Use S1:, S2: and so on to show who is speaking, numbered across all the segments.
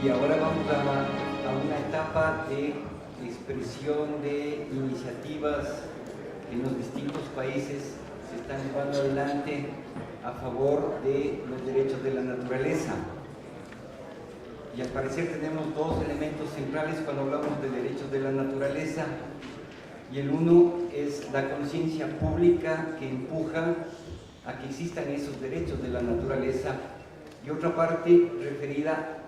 S1: Y ahora vamos a una etapa de expresión de iniciativas que en los distintos países se están llevando adelante a favor de los derechos de la naturaleza. Y al parecer tenemos dos elementos centrales cuando hablamos de derechos de la naturaleza. Y el uno es la conciencia pública que empuja a que existan esos derechos de la naturaleza, y otra parte referida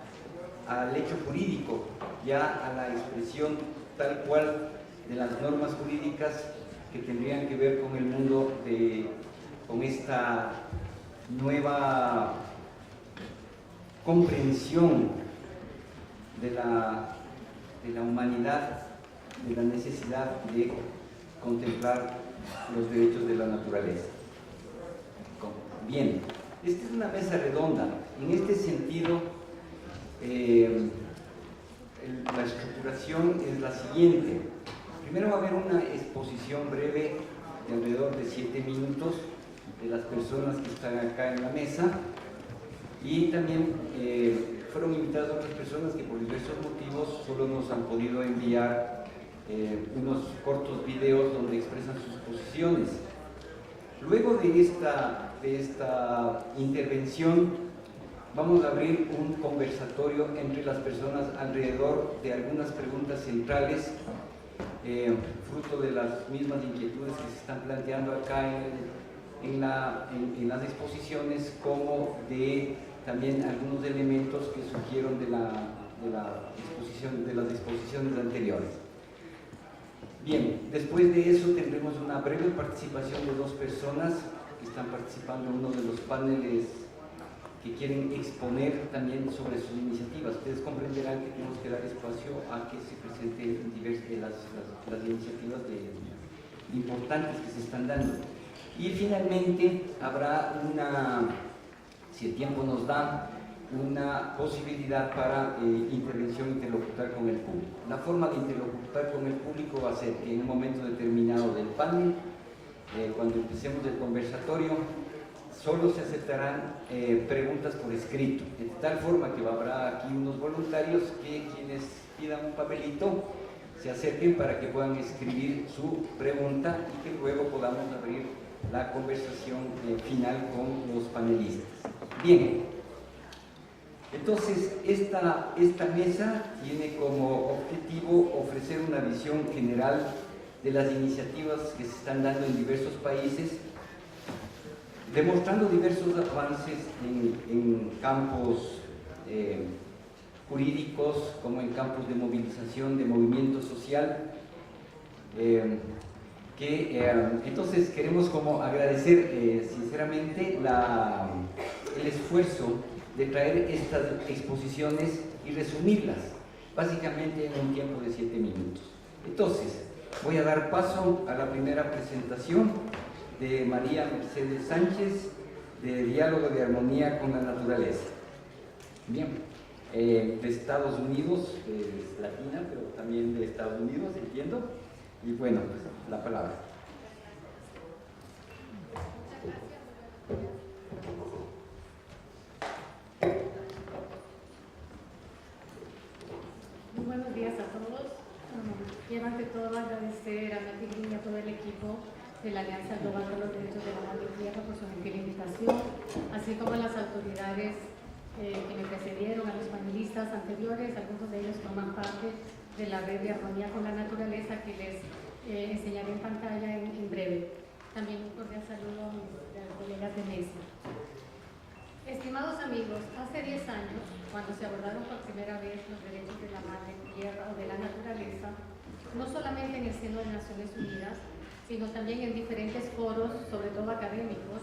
S1: al hecho jurídico, ya a la expresión tal cual de las normas jurídicas que tendrían que ver con el mundo, con esta nueva comprensión de la humanidad, de la necesidad de contemplar los derechos de la naturaleza. Bien, esta es una mesa redonda. En este sentido, la estructuración es la siguiente. Primero va a haber una exposición breve de alrededor de 7 minutos de las personas que están acá en la mesa, y también fueron invitadas otras personas que por diversos motivos solo nos han podido enviar unos cortos videos donde expresan sus posiciones. Luego de esta intervención vamos a abrir un conversatorio entre las personas alrededor de algunas preguntas centrales, fruto de las mismas inquietudes que se están planteando acá en las exposiciones, como de también algunos elementos que surgieron de las exposiciones anteriores. Bien, después de eso tendremos una breve participación de dos personas que están participando en uno de los paneles que quieren exponer también sobre sus iniciativas. Ustedes comprenderán que tenemos que dar espacio a que se presenten las iniciativas importantes que se están dando. Y finalmente habrá si el tiempo nos da, una posibilidad para intervención, interlocutar con el público. La forma de interlocutar con el público va a ser que en un momento determinado del panel, cuando empecemos el conversatorio, solo se aceptarán preguntas por escrito, de tal forma que habrá aquí unos voluntarios que quienes pidan un papelito se acerquen para que puedan escribir su pregunta y que luego podamos abrir la conversación final con los panelistas. Bien. Entonces, esta mesa tiene como objetivo ofrecer una visión general de las iniciativas que se están dando en diversos países, demostrando diversos avances en campos jurídicos, como en campos de movilización, de movimiento social, entonces queremos como agradecer sinceramente el esfuerzo de traer estas exposiciones y resumirlas básicamente en un tiempo de 7 minutos. Entonces, voy a dar paso a la primera presentación de María Mercedes Sánchez, de Diálogo de Armonía con la Naturaleza. Bien, de Estados Unidos, es latina, pero también de Estados Unidos, entiendo. Y bueno, pues la palabra.
S2: Muy buenos días a todos. Quiero ante todo agradecer a Nati Green y a todo el equipo de la Alianza Global por los Derechos de la Madre Tierra por su gentil invitación, así como a las autoridades que me precedieron, a los panelistas anteriores. Algunos de ellos forman parte de la red de armonía con la naturaleza que les enseñaré en pantalla en breve. También un cordial saludo a mis colegas de mesa. Estimados amigos, hace 10 años, cuando se abordaron por primera vez los derechos de la madre tierra o de la naturaleza, no solamente en el seno de Naciones Unidas, sino también en diferentes foros, sobre todo académicos,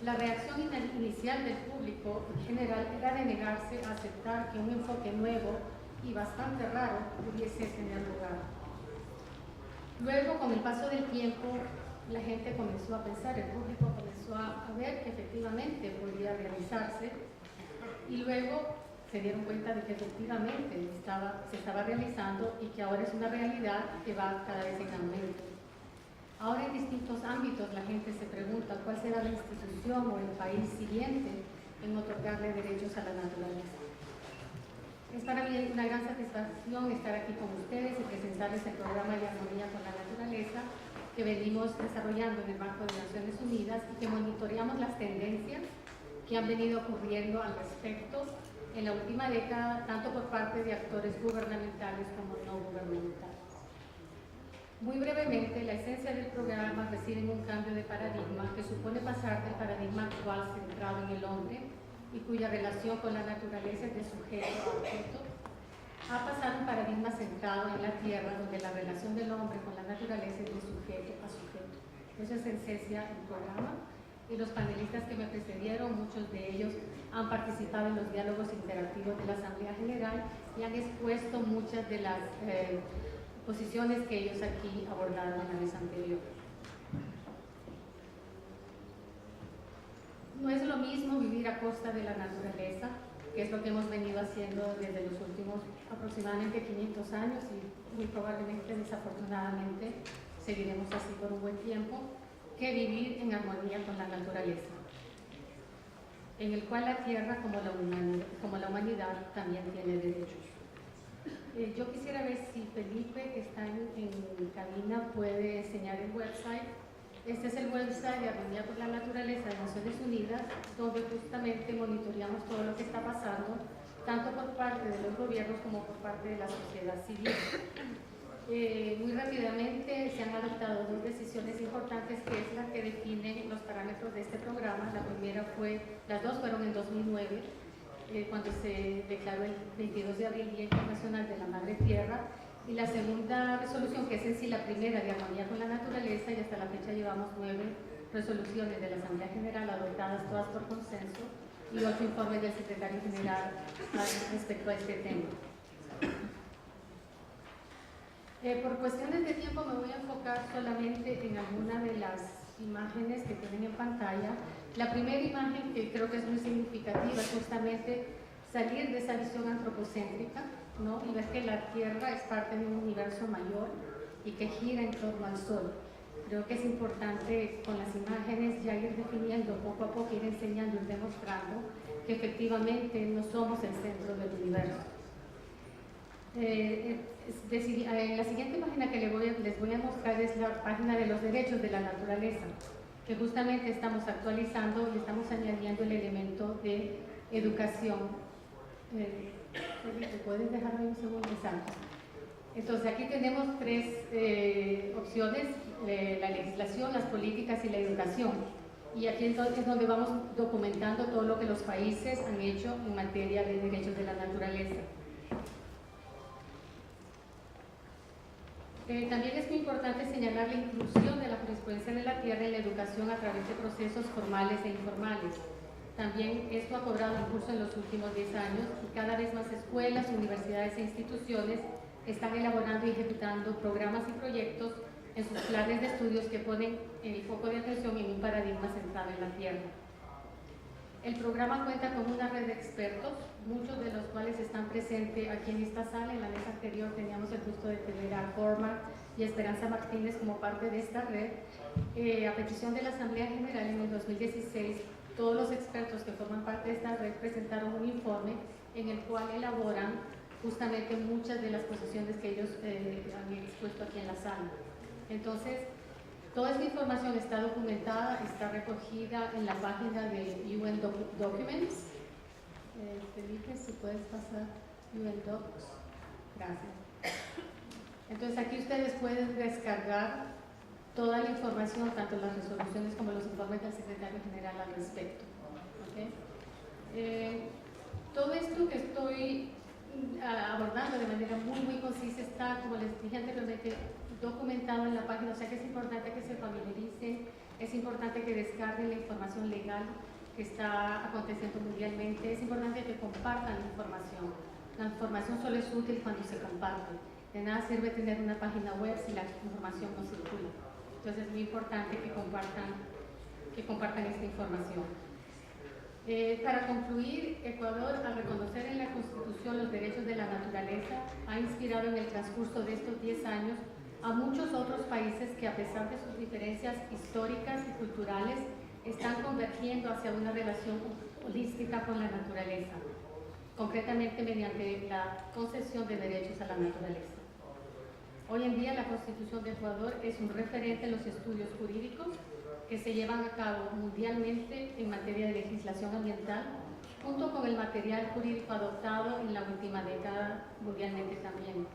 S2: la reacción inicial del público en general era de negarse a aceptar que un enfoque nuevo y bastante raro pudiese tener lugar. Luego, con el paso del tiempo, la gente comenzó a pensar, el público comenzó a ver que efectivamente podía realizarse, y luego se dieron cuenta de que efectivamente se estaba realizando y que ahora es una realidad que va cada vez en aumento. Ahora en distintos ámbitos la gente se pregunta cuál será la institución o el país siguiente en otorgarle derechos a la naturaleza. Es para mí una gran satisfacción estar aquí con ustedes y presentarles el programa de armonía con la naturaleza que venimos desarrollando en el marco de Naciones Unidas y que monitoreamos las tendencias que han venido ocurriendo al respecto en la última década, tanto por parte de actores gubernamentales como no gubernamentales. Muy brevemente, la esencia del programa reside en un cambio de paradigma que supone pasar del paradigma actual centrado en el hombre y cuya relación con la naturaleza es de sujeto a objeto, a pasar un paradigma centrado en la tierra, donde la relación del hombre con la naturaleza es de sujeto a sujeto. Esa es en esencia el programa, y los panelistas que me precedieron, muchos de ellos han participado en los diálogos interactivos de la Asamblea General y han expuesto muchas de las posiciones que ellos aquí abordaron en la vez anterior. No es lo mismo vivir a costa de la naturaleza, que es lo que hemos venido haciendo desde los últimos aproximadamente 500 años y muy probablemente, desafortunadamente, seguiremos así por un buen tiempo, que vivir en armonía con la naturaleza, en el cual la tierra como la humanidad también tiene derechos. Yo quisiera ver si Felipe, que está en cabina, puede enseñar el website. Este es el website de Armonía por la Naturaleza de Naciones Unidas, donde justamente monitoreamos todo lo que está pasando, tanto por parte de los gobiernos como por parte de la sociedad civil. Muy rápidamente se han adoptado dos decisiones importantes, que es la que define los parámetros de este programa. La primera las dos fueron en 2009, cuando se declaró el 22 de abril Día Internacional de la Madre Tierra, y la segunda resolución, que es en sí la primera de armonía con la naturaleza, y hasta la fecha llevamos 9 resoluciones de la Asamblea General adoptadas todas por consenso y 8 informes del Secretario General respecto a este tema. Por cuestiones de tiempo me voy a enfocar solamente en alguna de las imágenes que tienen en pantalla. La primera imagen, que creo que es muy significativa, es justamente salir de esa visión antropocéntrica, ¿no? Y ver que la Tierra es parte de un universo mayor y que gira en torno al Sol. Creo que es importante con las imágenes ya ir definiendo, poco a poco ir enseñando y demostrando que efectivamente no somos el centro del universo. La siguiente página que les voy a mostrar es la página de los derechos de la naturaleza, que justamente estamos actualizando y estamos añadiendo el elemento de educación. ¿Puedes dejarme un segundo? Exacto. Entonces aquí tenemos 3 opciones: la legislación, las políticas y la educación. Y aquí entonces es donde vamos documentando todo lo que los países han hecho en materia de derechos de la naturaleza. También es muy importante señalar la inclusión de la jurisprudencia de la tierra en la educación a través de procesos formales e informales. También esto ha cobrado impulso en los últimos 10 años y cada vez más escuelas, universidades e instituciones están elaborando y ejecutando programas y proyectos en sus planes de estudios que ponen el foco de atención en un paradigma centrado en la tierra. El programa cuenta con una red de expertos, muchos de los cuales están presentes aquí en esta sala. En la mesa anterior teníamos el gusto de tener a Cormac y Esperanza Martínez como parte de esta red. A petición de la Asamblea General en el 2016, todos los expertos que forman parte de esta red presentaron un informe en el cual elaboran justamente muchas de las posiciones que ellos han expuesto aquí en la sala. Entonces, toda esta información está documentada, está recogida en la página de UN Documents. Felipe, si puedes pasar UN Docs. Gracias. Entonces aquí ustedes pueden descargar toda la información, tanto las resoluciones como los informes del Secretario General al respecto. ¿Okay? Todo esto que estoy abordando de manera muy concisa está, como les dije anteriormente, documentado en la página, o sea que es importante que se familiaricen, es importante que descarguen la información legal que está aconteciendo mundialmente, es importante que compartan la información. La información solo es útil cuando se comparte. De nada sirve tener una página web si la información no circula. Entonces es muy importante que compartan esta información. Para concluir, Ecuador, al reconocer en la Constitución los derechos de la naturaleza, ha inspirado en el transcurso de estos 10 años a muchos otros países que, a pesar de sus diferencias históricas y culturales, están convergiendo hacia una relación holística con la naturaleza. concretamente mediante la concesión de derechos a la naturaleza. Hoy en día la Constitución de Ecuador es un referente en los estudios jurídicos que se llevan a cabo mundialmente en materia de legislación ambiental, junto con el material jurídico adoptado en la última década mundialmente también.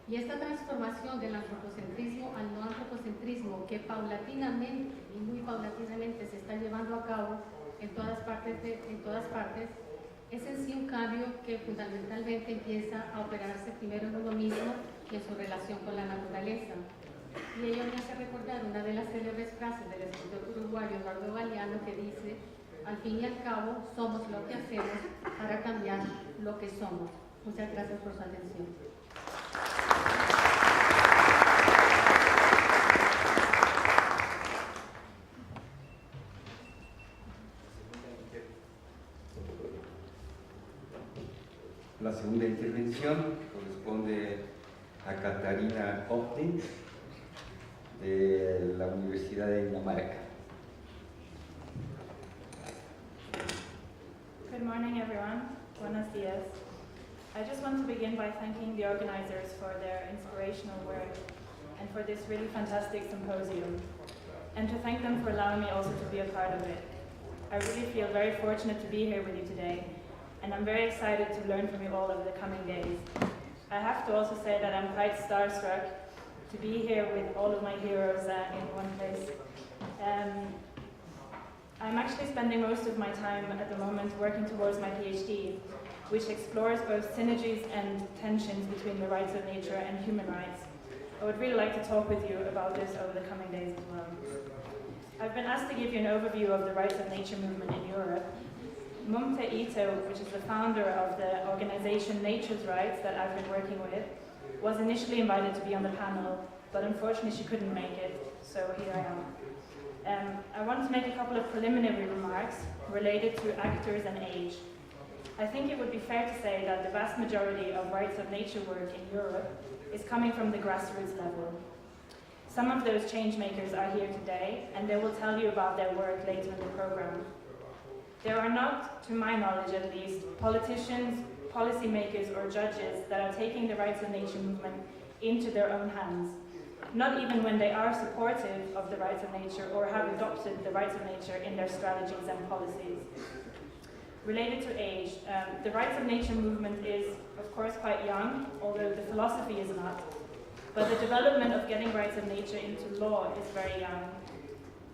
S2: Y esta transformación del antropocentrismo al no antropocentrismo, que paulatinamente y muy paulatinamente se está llevando a cabo en todas partes, es en sí un cambio que fundamentalmente empieza a operarse primero en uno mismo y en su relación con la naturaleza. Y ello me hace recordar una de las célebres frases del escritor uruguayo Eduardo Galeano, que dice: al fin y al cabo somos lo que hacemos para cambiar lo que somos. Muchas gracias por su atención.
S1: La segunda intervención corresponde a Catarina Optin, de la Universidad de Dinamarca.
S3: Good morning, everyone. Buenos dias. I just want to begin by thanking the organizers for their inspirational work and for this really fantastic symposium, and to thank them for allowing me also to be a part of it. I really feel very fortunate to be here with you today, and I'm very excited to learn from you all over the coming days. I have to also say that I'm quite starstruck to be here with all of my heroes in one place. I'm actually spending most of my time at the moment working towards my PhD, which explores both synergies and tensions between the rights of nature and human rights. I would really like to talk with you about this over the coming days as well. I've been asked to give you an overview of the rights of nature movement in Europe. Mumte Ito, which is the founder of the organization Nature's Rights that I've been working with, was initially invited to be on the panel, but unfortunately she couldn't make it, so here I am. I want to make a couple of preliminary remarks related to actors and age. I think it would be fair to say that the vast majority of rights of nature work in Europe is coming from the grassroots level. Some of those change makers are here today, and they will tell you about their work later in the program. There are not, to my knowledge at least, politicians, policymakers or judges that are taking the rights of nature movement into their own hands, not even when they are supportive of the rights of nature or have adopted the rights of nature in their strategies and policies. Related to age, the rights of nature movement is, of course, quite young, although the philosophy is not. But the development of getting rights of nature into law is very young.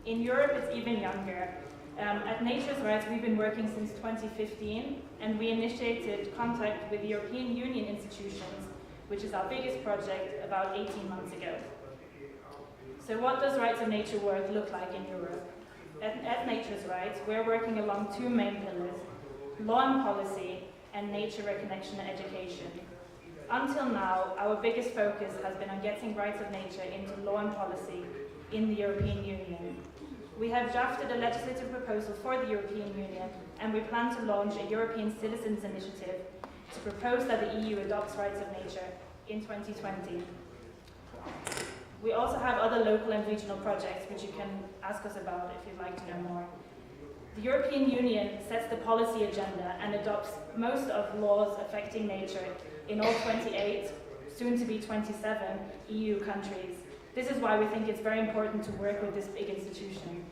S3: In Europe, it's even younger. At Nature's Rights, we've been working since 2015, and we initiated contact with the European Union institutions, which is our biggest project, about 18 months ago. So what does rights of nature work look like in Europe? At Nature's Rights, we're working along two main pillars: law and policy, and nature reconnection and education. Until now, our biggest focus has been on getting rights of nature into law and policy in the European Union. We have drafted a legislative proposal for the European Union, and we plan to launch a European Citizens Initiative to propose that the EU adopts rights of nature in 2020. We also have other local and regional projects which you can ask us about if you'd like to know more. The European Union sets the policy agenda and adopts most of laws affecting nature in all 28, soon to be 27, EU countries. This is why we think it's very important to work with this big institution.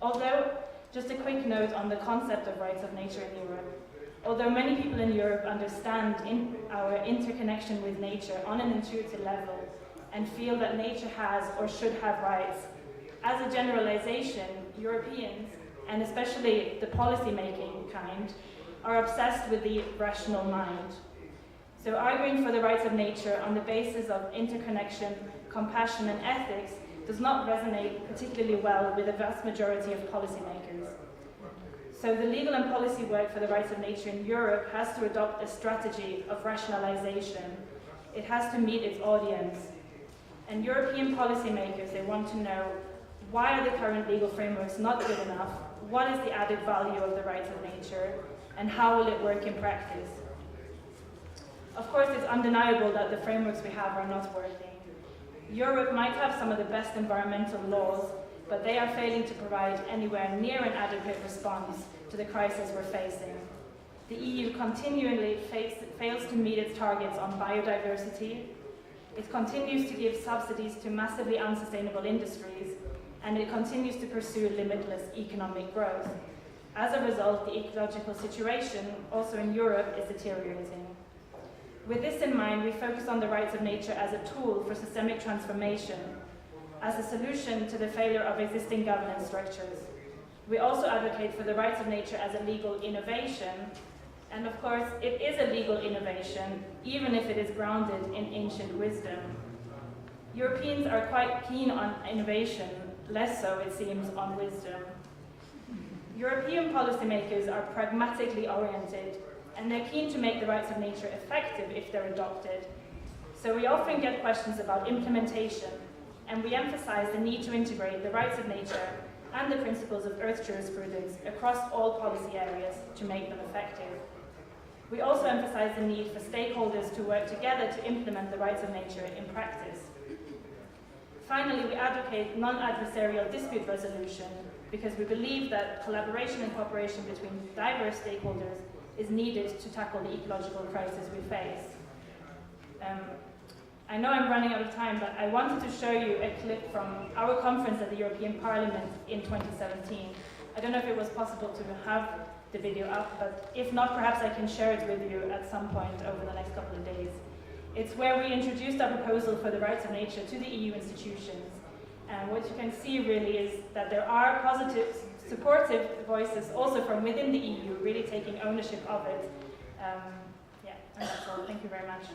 S3: Although, just a quick note on the concept of rights of nature in Europe. Although many people in Europe understand our interconnection with nature on an intuitive level and feel that nature has or should have rights, as a generalization, Europeans, and especially the policy-making kind, are obsessed with the rational mind. So arguing for the rights of nature on the basis of interconnection, compassion, and ethics does not resonate particularly well with the vast majority of policymakers. So the legal and policy work for the rights of nature in Europe has to adopt a strategy of rationalization. It has to meet its audience. And European policymakers, they want to know, why are the current legal frameworks not good enough? What is the added value of the rights of nature? And how will it work in practice? Of course, it's undeniable that the frameworks we have are not working. Europe might have some of the best environmental laws, but they are failing to provide anywhere near an adequate response to the crisis we're facing. The EU continually fails to meet its targets on biodiversity. It continues to give subsidies to massively unsustainable industries, and it continues to pursue limitless economic growth. As a result, the ecological situation, also in Europe, is deteriorating. With this in mind, we focus on the rights of nature as a tool for systemic transformation, as a solution to the failure of existing governance structures. We also advocate for the rights of nature as a legal innovation, and of course, it is a legal innovation, even if it is grounded in ancient wisdom. Europeans are quite keen on innovation, less so, it seems, on wisdom. European policymakers are pragmatically oriented, and they're keen to make the rights of nature effective if they're adopted. So we often get questions about implementation, and we emphasize the need to integrate the rights of nature and the principles of Earth jurisprudence across all policy areas to make them effective. We also emphasize the need for stakeholders to work together to implement the rights of nature in practice. Finally, we advocate non-adversarial dispute resolution because we believe that collaboration and cooperation between diverse stakeholders is needed to tackle the ecological crisis we face. I know I'm running out of time, but I wanted to show you a clip from our conference at the European Parliament in 2017. I don't know if it was possible to have the video up, but if not, perhaps I can share it with you at some point over the next couple of days. It's where we introduced our proposal for the rights of nature to the EU institutions. And what you can see really is that there are positive, supportive voices also from within the EU really taking ownership of it. Yeah, and that's all. Thank you very much.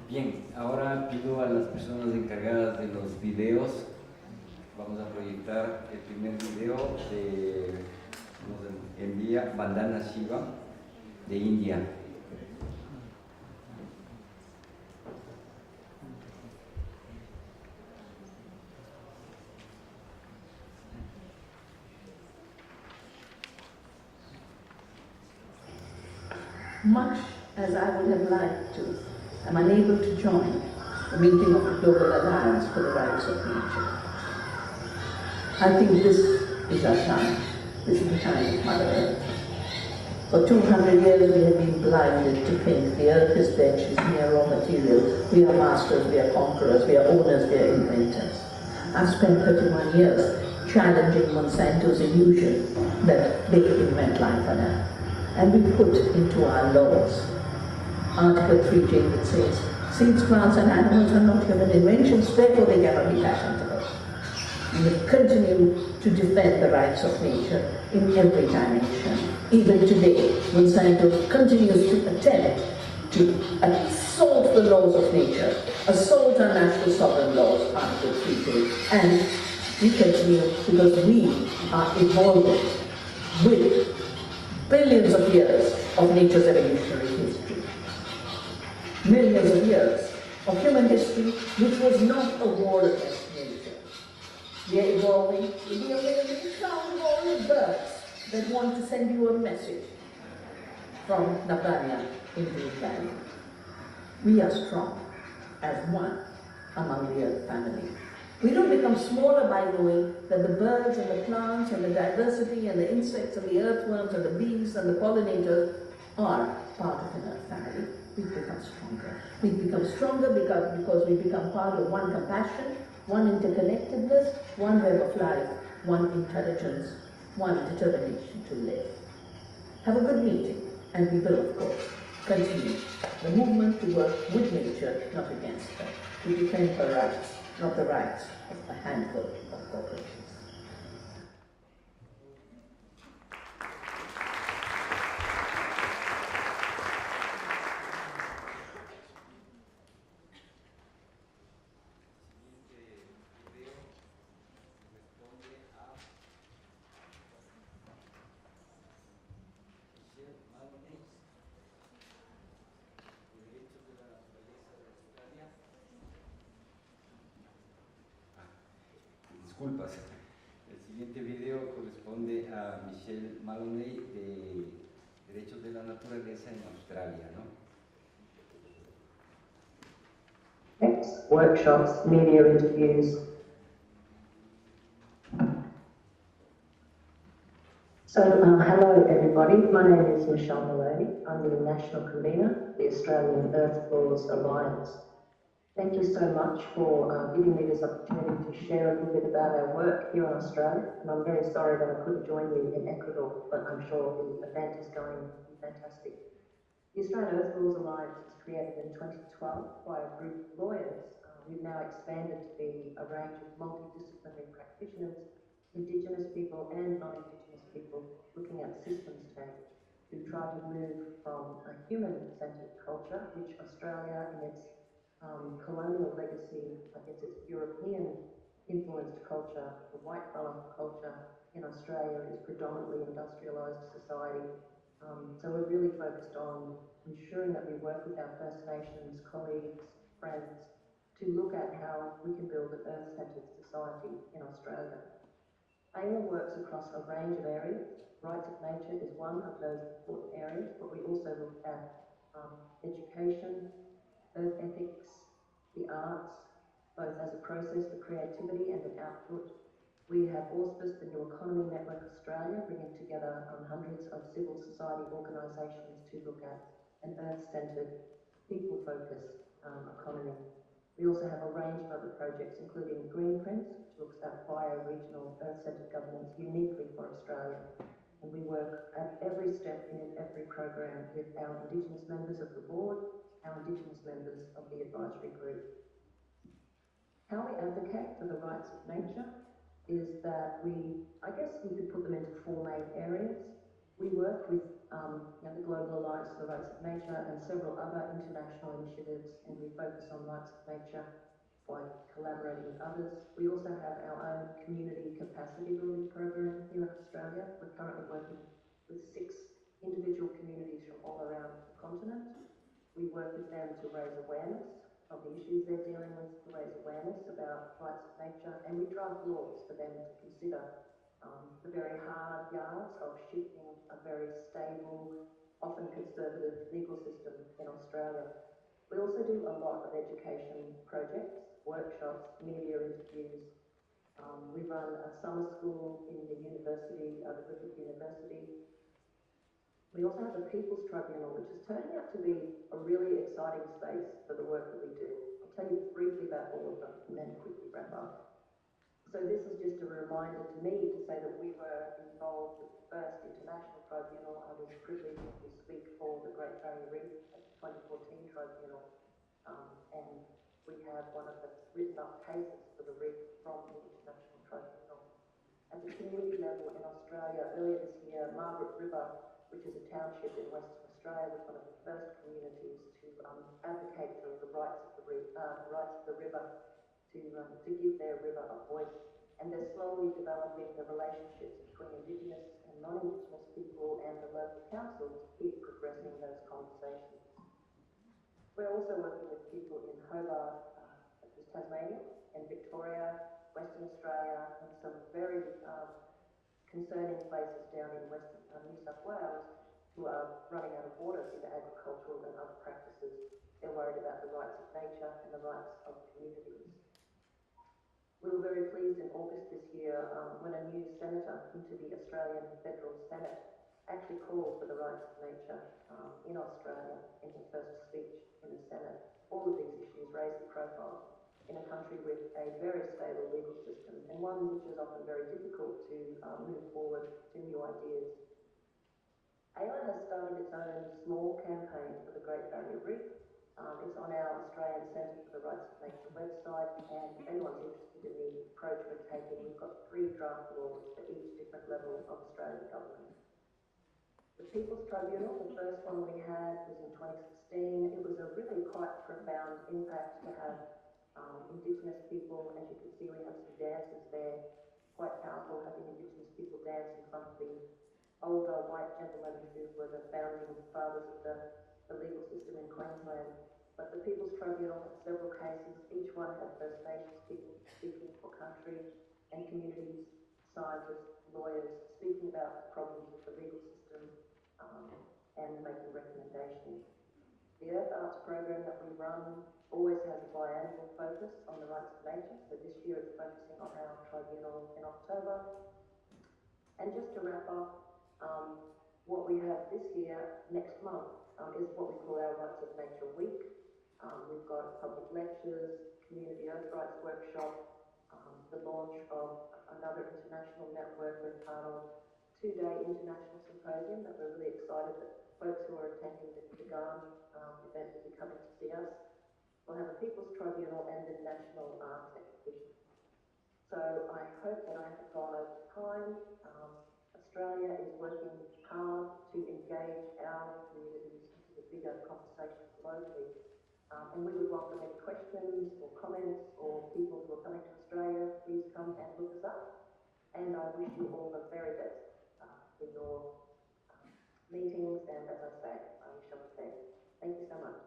S1: Bien, ahora pido a las personas encargadas de los videos, vamos a proyectar el primer video de, nos envía Vandana Shiva de India.
S4: Much as I would have liked to, I'm unable to join the meeting of the Global Alliance for the Rights of Nature. I think this is our time. This is the time of Mother Earth. For 200 years we have been blinded to think the earth is dead, she's mere raw material. We are masters, we are conquerors, we are owners, we are inventors. I've spent 31 years challenging Monsanto's illusion that they invent life on Earth. And we put into our laws Article 3J that says, seeds, plants and animals are not human inventions, therefore they cannot be patentable. We continue to defend the rights of nature in every dimension. Even today, Monsanto continues to attempt to assault the laws of nature, assault our national sovereign laws, Article 3J, and we continue because we are evolving with billions of years of nature's evolutionary history. Millions of years of human history which was not a war against nature. We are evolving. We are making sound of all the birds that want to send you a message from Nabanya in the valley. We are strong as one among the earth family. We don't become smaller by knowing that the birds and the plants and the diversity and the insects and the earthworms and the bees and the pollinators are part of an earth family. We become stronger. We become stronger because we become part of one compassion, one interconnectedness, one web of life, one intelligence, one determination to live. Have a good meeting, and we will, of course, continue the movement to work with nature, not against her, to defend her rights, not the rights of a handful of corporations.
S1: Disculpas. El siguiente video corresponde a Michelle Maloney de Derechos de la Naturaleza en Australia, ¿no?
S5: workshops, media interviews. So, hello everybody, my name is Michelle Maloney. I'm the National Convener of the Australian Earth Laws Alliance. Thank you so much for giving me this opportunity to share a little bit about our work here in Australia. And I'm very sorry that I couldn't join you in Ecuador, but I'm sure the event is going to be fantastic. The Australian Earth Laws Alliance was created in 2012 by a group of lawyers. We've now expanded to be a range of multidisciplinary practitioners, Indigenous people and non-Indigenous people looking at systems change to try to move from a human-centred culture, which Australia in its colonial legacy, I guess it's European-influenced culture, the white-collar culture in Australia is predominantly industrialised society. So we're really focused on ensuring that we work with our First Nations colleagues, friends, to look at how we can build an earth-centred society in Australia. AILA works across a range of areas. Rights of nature is one of those important areas, but we also look at education, earth ethics, the arts, both as a process for creativity and an output. We have auspiced the New Economy Network Australia, bringing together hundreds of civil society organisations to look at an earth-centred, people-focused economy. We also have a range of other projects, including Greenprints, which looks at bio-regional earth-centred governance uniquely for Australia. And we work at every step in every program with our Indigenous members of the board, our Indigenous members of the advisory group. How we advocate for the rights of nature is that I guess we could put them into four main areas. We work with the Global Alliance for the Rights of Nature and several other international initiatives, and we focus on rights of nature by collaborating with others. We also have our own community capacity building program here in Australia. We're currently working with 6 individual communities from all around the continent. We work with them to raise awareness of the issues they're dealing with, to raise awareness about rights of nature, and we draft laws for them to consider the very hard yards of shifting a very stable, often conservative legal system in Australia. We also do a lot of education projects, workshops, media interviews. We run a summer school in the university, the Griffith University. We also have the People's Tribunal, which is turning out to be a really exciting space for the work that we do. I'll tell you briefly about all of them and then quickly wrap up. So this is just a reminder to me to say that we were involved with the first international tribunal. I was privileged to speak for the Great Barrier Reef at the 2014 tribunal. And we have one of the written up cases for the reef from the International Tribunal. At the community level in Australia, earlier this year, Margaret River, which is a township in Western Australia, was one of the first communities to advocate for the rights of the river, to give their river a voice. And they're slowly developing the relationships between Indigenous and non-Indigenous people and the local council to keep progressing those conversations. We're also working with people in Hobart, which is Tasmania, and Victoria, Western Australia, and some very concerning places down in Western New South Wales who are running out of water due to agricultural and other practices. They're worried about the rights of nature and the rights of communities. We were very pleased in August this year when a new senator into the Australian Federal Senate actually called for the rights of nature in Australia in her first speech in the Senate. All of these issues raise the profile in a country with a very stable legal system and one which is often very difficult to move forward to new ideas. AILA has started its own small campaign for the Great Barrier Reef. It's on our Australian Centre for the Rights of Nature website, and if anyone's interested in the approach we're taking, we've got 3 draft laws for each different level of Australian government. The People's Tribunal, the first one we had was in 2016. It was a really quite profound impact to have Indigenous people. As you can see, we have some dances there. Quite powerful having Indigenous people dance in front of the older white gentlemen who were the founding fathers of the legal system in Queensland. But the People's Tribunal had several cases. Each one had First Nations people speaking for country and communities, scientists, lawyers, speaking about the problems with the legal system and making recommendations. The Earth Arts program that we run always has a biannual focus on the rights of nature, so this year it's focusing on our tribunal in October. And just to wrap up, what we have this year, next month, is what we call our Rights of Nature Week. We've got public lectures, community earth rights workshop, the launch of another international network we're part of, 2-day international symposium that we're really excited that folks who are attending the Kigan event will be coming to see us. We'll have a People's Tribunal and the National Arts Exhibition. So I hope that I have gone over time. Australia is working hard to engage our communities into the bigger conversation globally. And we would welcome any questions or comments or people who are coming to Australia. Please come and look us up. And I wish you all the very best in your meetings and, as I say, I wish I was there. Thank you so much.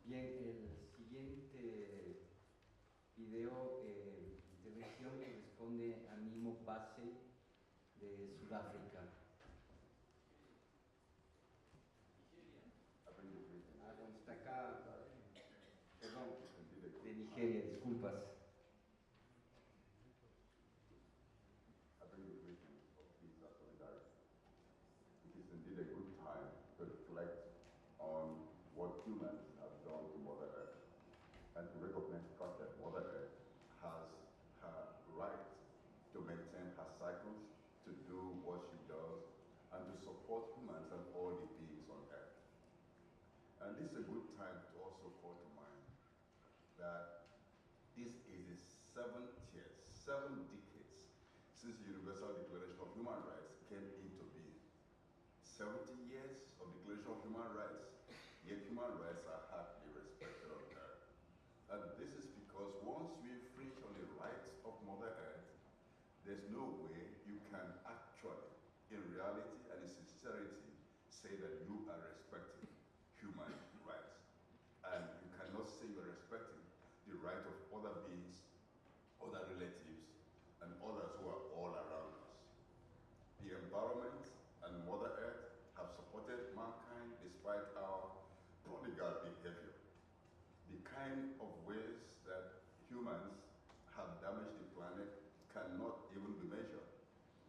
S1: Bien, el siguiente video intervención corresponde a Nimo Bassey de Sudáfrica. Bueno, está acá, perdón, de Nigeria, disculpas.
S6: It is indeed a good time to reflect on what humans have done to Mother Earth and to recognize the fact that Mother Earth has her right to maintain her cycles, to do what she does, and to support humans and all the beings on Earth. And this is a good time to also call to mind that this is the 7th year, 7 decades since the Universal Declaration of Human Rights came into being. 70 years of Declaration of Human Rights, yet human rights are hardly respected on Earth. And this is because once we infringe on the rights of Mother Earth, there's no way you can actually, in reality and in sincerity, say that you are respecting human rights. And you cannot say you're respecting the right of other beings, other relatives, and others who are all around us. The environment and Mother Earth have supported mankind despite our prodigal behavior. The kind of ways that humans have damaged the planet cannot even be measured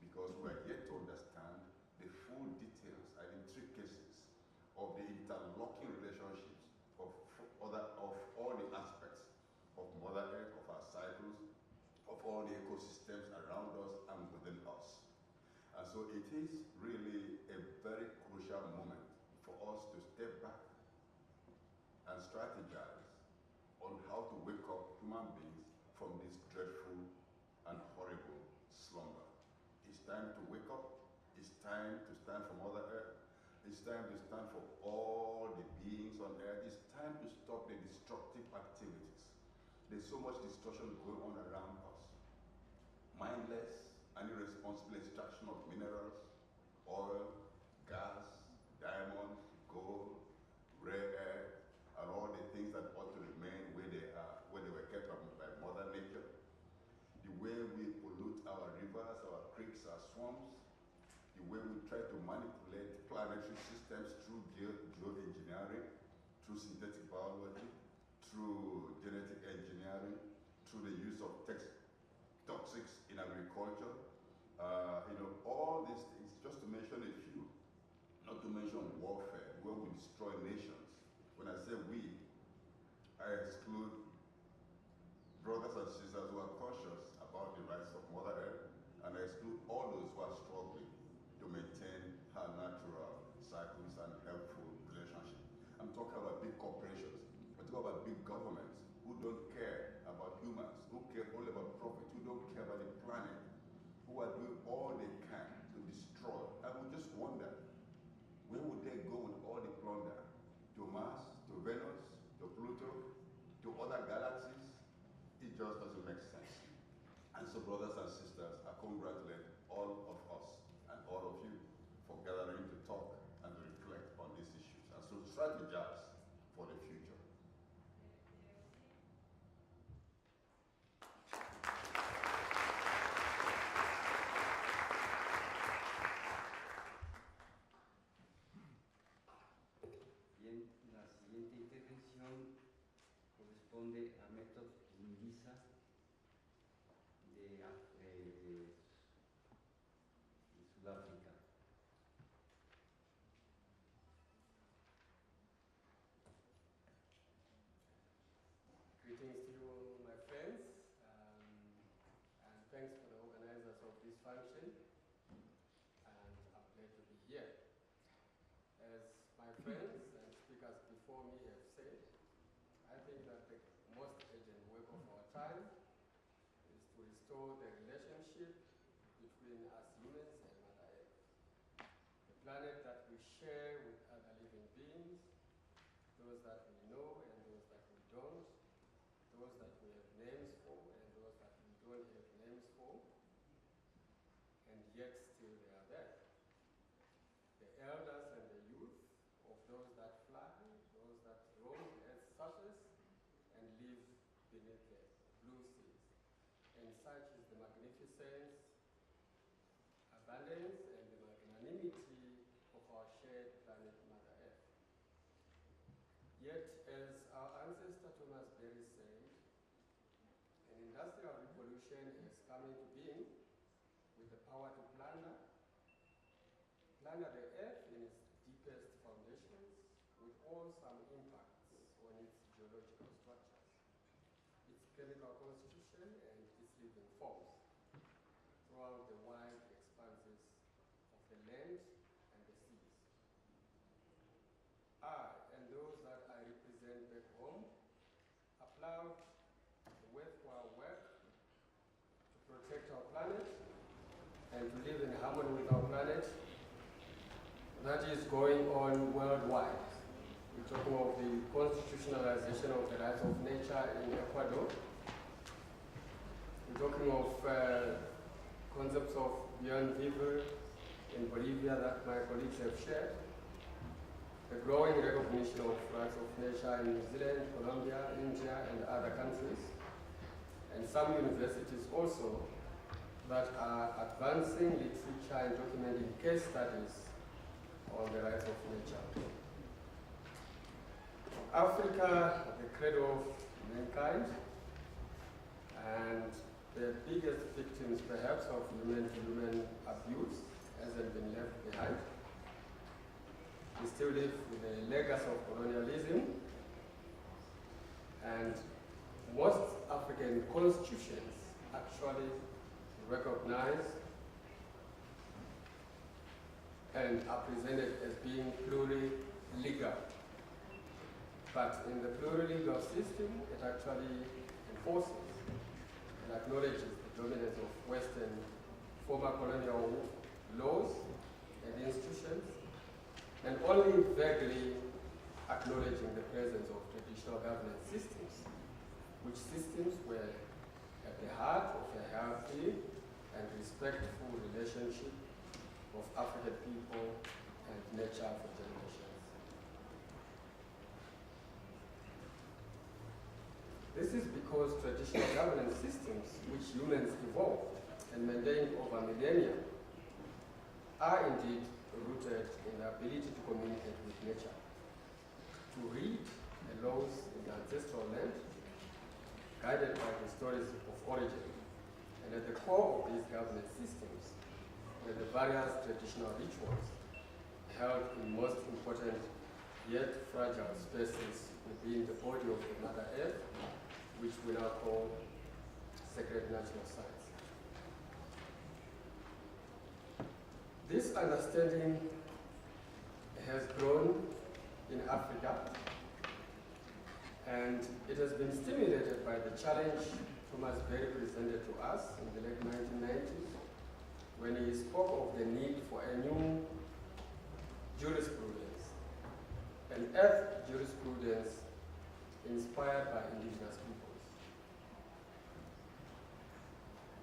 S6: because we are yet to understand the full details and intricacies of the interlocking relationships of all the aspects of Mother Earth, of our cycles, of all the ecosystems around us and within us. And so it is really a very crucial moment for us to step back and strategize on how to wake up human beings from this dreadful and horrible slumber. It's time to wake up. It's time to stand for Mother Earth. It's time to stand for all the beings on Earth. It's time to stop the destructive activities. There's so much destruction going on around us. Mindless and irresponsible extraction of minerals, oil, gas, diamonds, gold, rare earth, and all the things that ought to remain where they are, where they were kept by Mother Nature. The way we pollute our rivers, our creeks, our swamps, the way we try to manipulate planetary systems through geoengineering, through synthetic biology, through genetic engineering, through the use of toxics in agriculture, all these things, just to mention a few, not to mention warfare, where we destroy nations. When I say we, I exclude brothers and sisters who are conscious about the rights of Mother Earth, and I exclude all those who are struggling to maintain her natural cycles and helpful relationships. I'm talking about big corporations. I'm talking about big governments who don't care about humans, who care only about profit, who don't care about the planet, who are doing all they can to destroy. And we just wonder, where would they go with all the plunder? To Mars, to Venus, to Pluto, to other galaxies? It just doesn't make sense. And so, brothers and sisters, I congratulate all of us and all of you for gathering to talk and to reflect on these issues and so strategize for the future.
S1: canción corresponde a Method Mungisa de Sudáfrica.
S7: Greetings to you, my friends, and thanks for the organizers of this function, and I'm glad to be here. As my friends and speakers before me have said, I think that the most urgent work of our time is to restore the relationship between us humans and Mother Earth, the planet that we share with other living beings, those that we know and those that we don't, those that we have names for and those that we don't have names for, and yet still they are there. The elders and the youth of those that fly, those that roam the earth's surface and live beneath the blue seas. And such is the magnificence, abundance, and the magnanimity of our shared planet, Mother Earth. Yet, as our ancestor Thomas Berry said, an industrial revolution has come into being with the power to plunder the earth in its deepest foundations, with some impacts on its geological structures, its chemical constitution, and its living forms throughout the wide expanses of the land and the seas. I, and those that I represent back home, applaud the worthwhile work to protect our planet and to live in harmony with our planet that is going on worldwide. We're talking of the constitutionalization of the rights of nature in Ecuador. We're talking of concepts of beyond vivre in Bolivia that my colleagues have shared. The growing recognition of rights of nature in New Zealand, Colombia, India, and other countries, and some universities also that are advancing literature and documenting case studies on the rights of nature. Africa, the cradle of mankind, and the biggest victims perhaps of human-to-human abuse hasn't been left behind. We still live with the legacy of colonialism, and most African constitutions actually recognize and are presented as being plurilegal. But in the plurilegal system, it actually enforces and acknowledges the dominance of Western former colonial laws and institutions, and only vaguely acknowledging the presence of traditional governance systems, which systems were at the heart of a healthy and respectful relationship of African people and nature for generations. This is because traditional governance systems, which humans evolved and maintained over millennia, are indeed rooted in the ability to communicate with nature, to read the laws in the ancestral land, guided by the stories of origin. And at the core of these governance systems were the various traditional rituals held in most important yet fragile spaces within the body of the Mother Earth, which we now call sacred natural sites. This understanding has grown in Africa, and it has been stimulated by the challenge Thomas Berry presented to us in the late 1990s when he spoke of the need for a new jurisprudence, an earth jurisprudence inspired by indigenous peoples.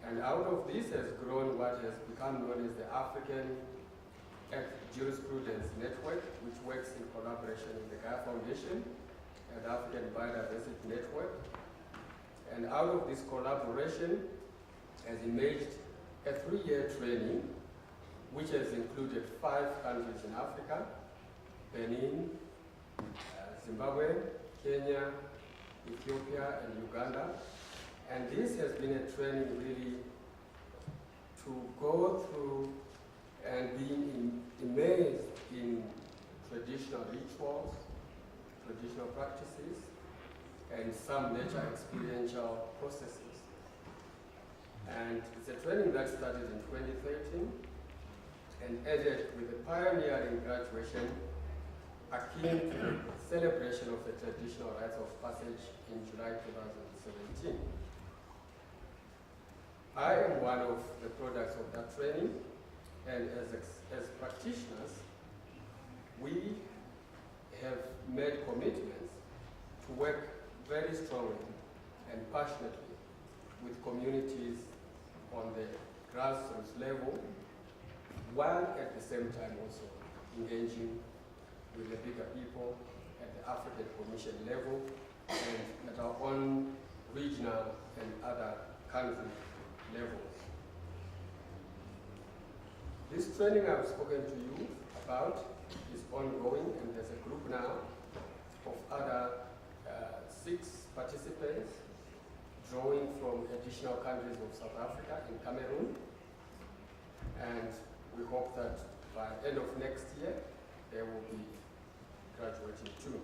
S7: And out of this has grown what has become known as the African Earth Jurisprudence Network, which works in collaboration with the Gaia Foundation and the African Biodiversity Network. And out of this collaboration has emerged a 3-year training, which has included 5 countries in Africa: Benin, Zimbabwe, Kenya, Ethiopia, and Uganda. And this has been a training really to go through and being immersed in traditional rituals, traditional practices, and some nature experiential processes. And it's a training that started in 2013 and ended with a pioneering graduation akin to the celebration of the traditional rites of passage in July 2017. I am one of the products of that training, and as practitioners, we have made commitments to work very strongly and passionately with communities on the grassroots level, while at the same time also engaging with the bigger people at the African Commission level and at our own regional and other country levels. This training I've spoken to you about is ongoing, and there's a group now of other 6 participants drawing from additional countries of South Africa and Cameroon. And we hope that by end of next year, they will be graduating too.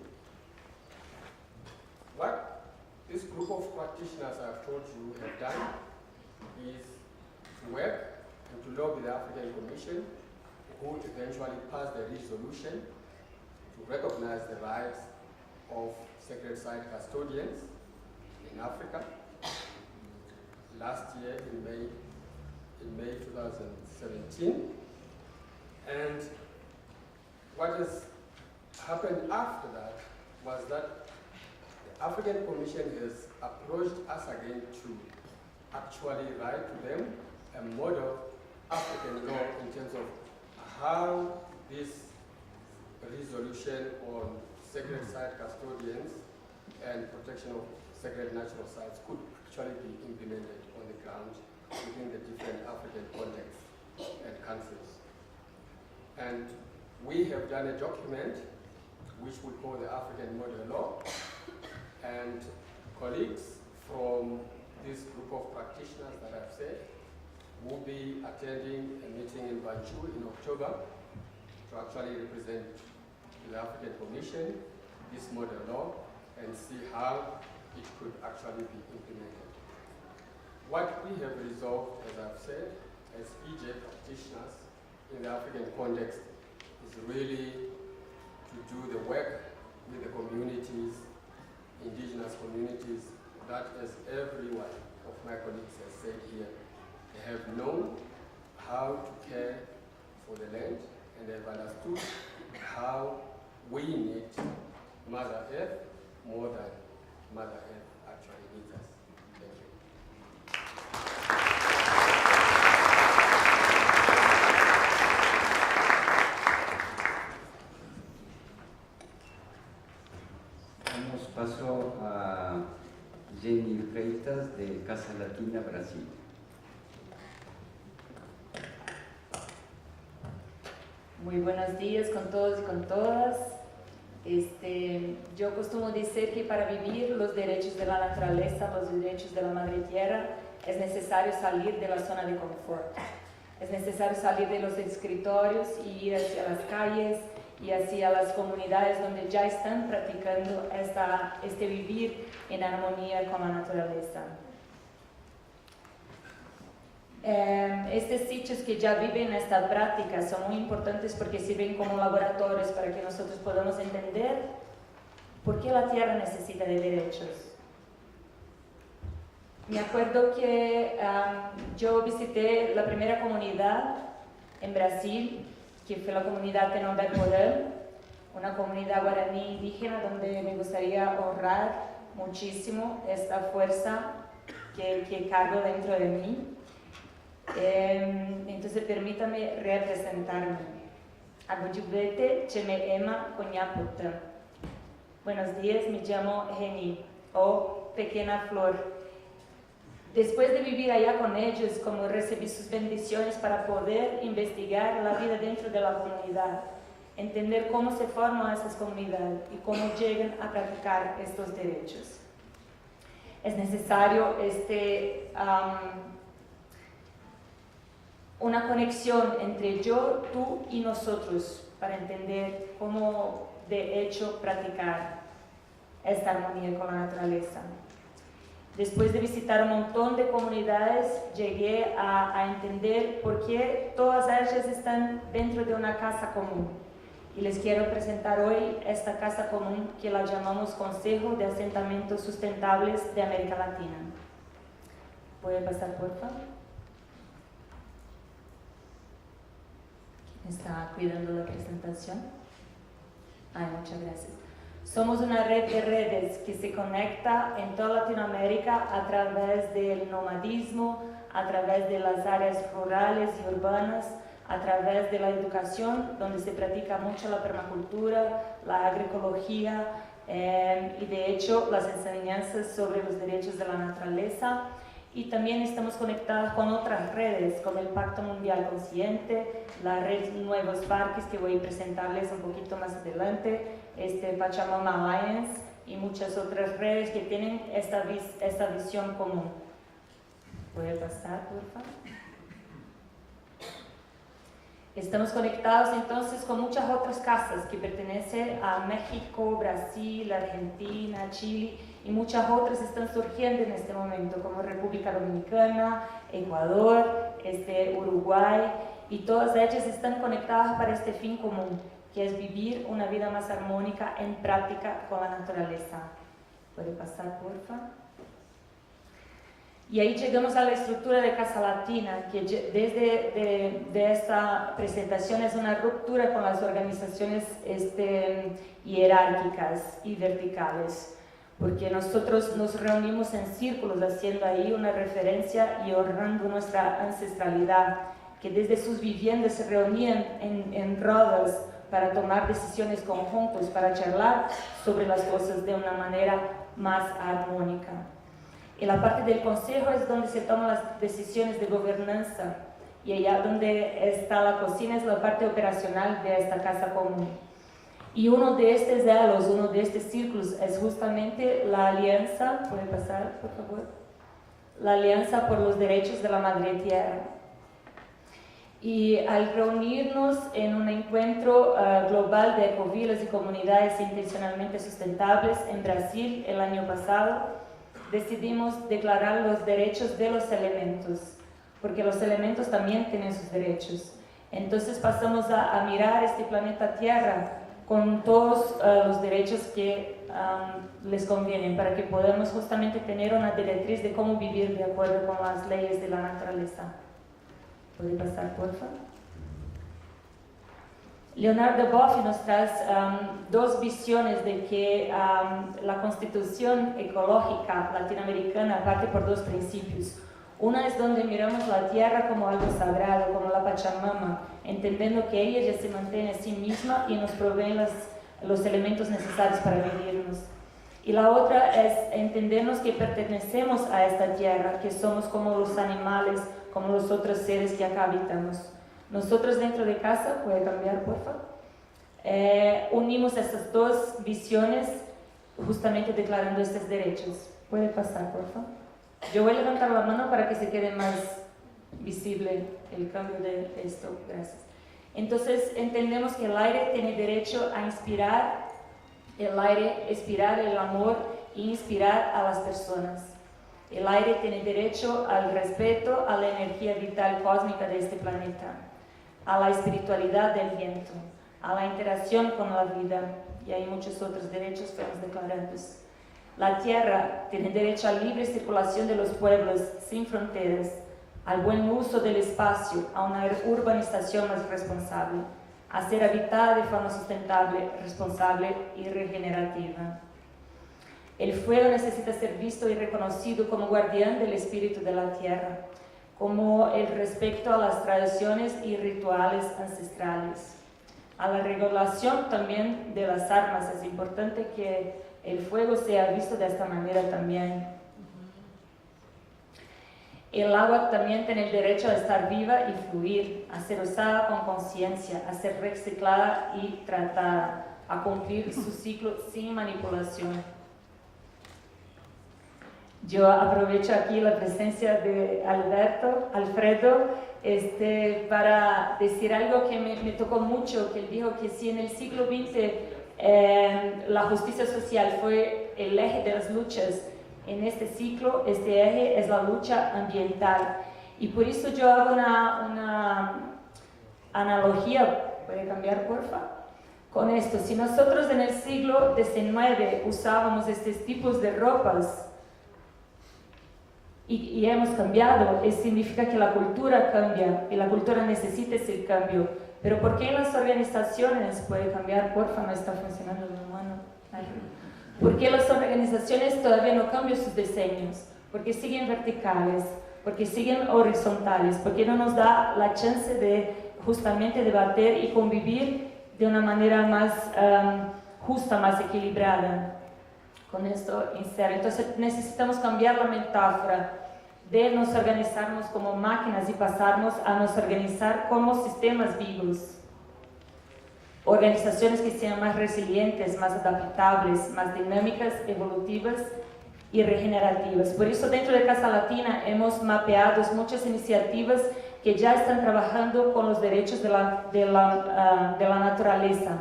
S7: What this group of practitioners I've told you have done is to work and to lobby the African Commission, who eventually passed a resolution to recognize the rights of sacred site custodians in Africa. Last year in May 2017. And what has happened after that was that the African Commission has approached us again to actually write to them a model African law in terms of how this resolution on sacred site custodians and protection of sacred natural sites could actually be implemented on the ground within the different African contexts and countries. And we have done a document which we call the African Model Law, and colleagues from this group of practitioners that I've said will be attending a meeting in Banjul in October to actually represent the African Commission this model law and see how it could actually be implemented. What we have resolved, as I've said, as EJ practitioners in the African context is really to do the work with the communities, indigenous communities, that as every one of my colleagues has said here, they have known how to care for the land, and they have understood how we need Mother Earth more than Mother Earth actually needs us. Thank you.
S1: Damos paso a Jenny Freitas de Casa Latina, Brasil.
S8: Muy buenos días con todos y con todas. Yo costumo decir que para vivir los derechos de la naturaleza, los derechos de la madre tierra, es necesario salir de la zona de confort. Es necesario salir de los escritorios y ir hacia las calles y hacia las comunidades donde ya están practicando este vivir en armonía con la naturaleza. Estos sitios que ya viven esta práctica son muy importantes porque sirven como laboratorios para que nosotros podamos entender por qué la tierra necesita de derechos. Me acuerdo que yo visité la primera comunidad en Brasil, que fue la comunidad de Nomberporel, una comunidad guaraní indígena donde me gustaría honrar muchísimo esta fuerza que cargo dentro de mí. Entonces permítame representarme. Agujubete cheme ema coñaputa. Buenos días, me llamo Geni, o Pequeña Flor. Después de vivir allá con ellos, como recibí sus bendiciones para poder investigar la vida dentro de la comunidad, entender cómo se forman esas comunidades y cómo llegan a practicar estos derechos. Es necesario una conexión entre yo, tú y nosotros para entender cómo de hecho practicar esta armonía con la naturaleza. Después de visitar un montón de comunidades, llegué a entender por qué todas ellas están dentro de una casa común. Y les quiero presentar hoy esta casa común que la llamamos Consejo de Asentamientos Sustentables de América Latina. ¿Puede pasar, por favor? ¿Quién está cuidando la presentación? Ay, muchas gracias. Somos una red de redes que se conecta en toda Latinoamérica a través del nomadismo, a través de las áreas rurales y urbanas, a través de la educación, donde se practica mucho la permacultura, la agroecología y de hecho las enseñanzas sobre los derechos de la naturaleza. Y también estamos conectados con otras redes, como el Pacto Mundial Consciente, la red Nuevos Parques, que voy a presentarles un poquito más adelante, Pachamama Alliance y muchas otras redes que tienen esta visión común. ¿Puede pasar, por favor? Estamos conectados entonces con muchas otras casas que pertenecen a México, Brasil, Argentina, Chile y muchas otras están surgiendo en este momento como República Dominicana, Ecuador, Uruguay y todas ellas están conectadas para este fin común que es vivir una vida más armónica en práctica con la naturaleza. ¿Puede pasar, por favor? Y ahí llegamos a la estructura de Casa Latina, que desde de esta presentación es una ruptura con las organizaciones jerárquicas y verticales, porque nosotros nos reunimos en círculos haciendo ahí una referencia y honrando nuestra ancestralidad, que desde sus viviendas se reunían en rodas para tomar decisiones conjuntos, para charlar sobre las cosas de una manera más armónica. Y la parte del consejo es donde se toman las decisiones de gobernanza y allá donde está la cocina es la parte operacional de esta casa común. Y uno de estos elos, uno de estos círculos es justamente la alianza, ¿puede pasar por favor? La Alianza por los Derechos de la Madre Tierra. Y al reunirnos en un encuentro global de ecovilas y comunidades intencionalmente sustentables en Brasil el año pasado, decidimos declarar los derechos de los elementos, porque los elementos también tienen sus derechos. Entonces pasamos a mirar este planeta Tierra con todos los derechos que les convienen, para que podamos justamente tener una directriz de cómo vivir de acuerdo con las leyes de la naturaleza. ¿Puede pasar, por favor? Leonardo Boff nos trae dos visiones de que la constitución ecológica latinoamericana parte por dos principios. Una es donde miramos la tierra como algo sagrado, como la Pachamama, entendiendo que ella ya se mantiene a sí misma y nos provee los elementos necesarios para vivirnos. Y la otra es entendernos que pertenecemos a esta tierra, que somos como los animales, como los otros seres que acá habitamos. Nosotros dentro de casa, puede cambiar por favor, unimos estas dos visiones justamente declarando estos derechos. Puede pasar por favor. Yo voy a levantar la mano para que se quede más visible el cambio de esto. Gracias. Entonces entendemos que el aire tiene derecho a inspirar el aire, expirar el amor e inspirar a las personas. El aire tiene derecho al respeto a la energía vital cósmica de este planeta, a la espiritualidad del viento, a la interacción con la vida, y hay muchos otros derechos que hemos declarado. La tierra tiene derecho a libre circulación de los pueblos sin fronteras, al buen uso del espacio, a una urbanización más responsable, a ser habitada de forma sustentable, responsable y regenerativa. El fuego necesita ser visto y reconocido como guardián del espíritu de la tierra, como el respeto a las tradiciones y rituales ancestrales. A la regulación también de las armas, es importante que el fuego sea visto de esta manera también. El agua también tiene el derecho a estar viva y fluir, a ser usada con conciencia, a ser reciclada y tratada, a cumplir su ciclo sin manipulación. Yo aprovecho aquí la presencia de Alfredo, para decir algo que me tocó mucho, que él dijo que si en el siglo XX la justicia social fue el eje de las luchas, en este ciclo, este eje es la lucha ambiental. Y por eso yo hago una analogía, ¿puede cambiar, porfa? Con esto, si nosotros en el siglo XIX usábamos estos tipos de ropas y hemos cambiado, eso significa que la cultura cambia y la cultura necesita ese cambio. Pero ¿por qué en las organizaciones, puede cambiar, porfa? No está funcionando la mano. ¿Por qué las organizaciones todavía no cambian sus diseños? Porque siguen verticales, porque siguen horizontales, porque no nos da la chance de justamente debatir y convivir de una manera más justa, más equilibrada. Con esto insero. Entonces necesitamos cambiar la metáfora de nos organizarnos como máquinas y pasarnos a nos organizar como sistemas vivos. Organizaciones que sean más resilientes, más adaptables, más dinámicas, evolutivas y regenerativas. Por eso dentro de Casa Latina hemos mapeado muchas iniciativas que ya están trabajando con los derechos de la naturaleza.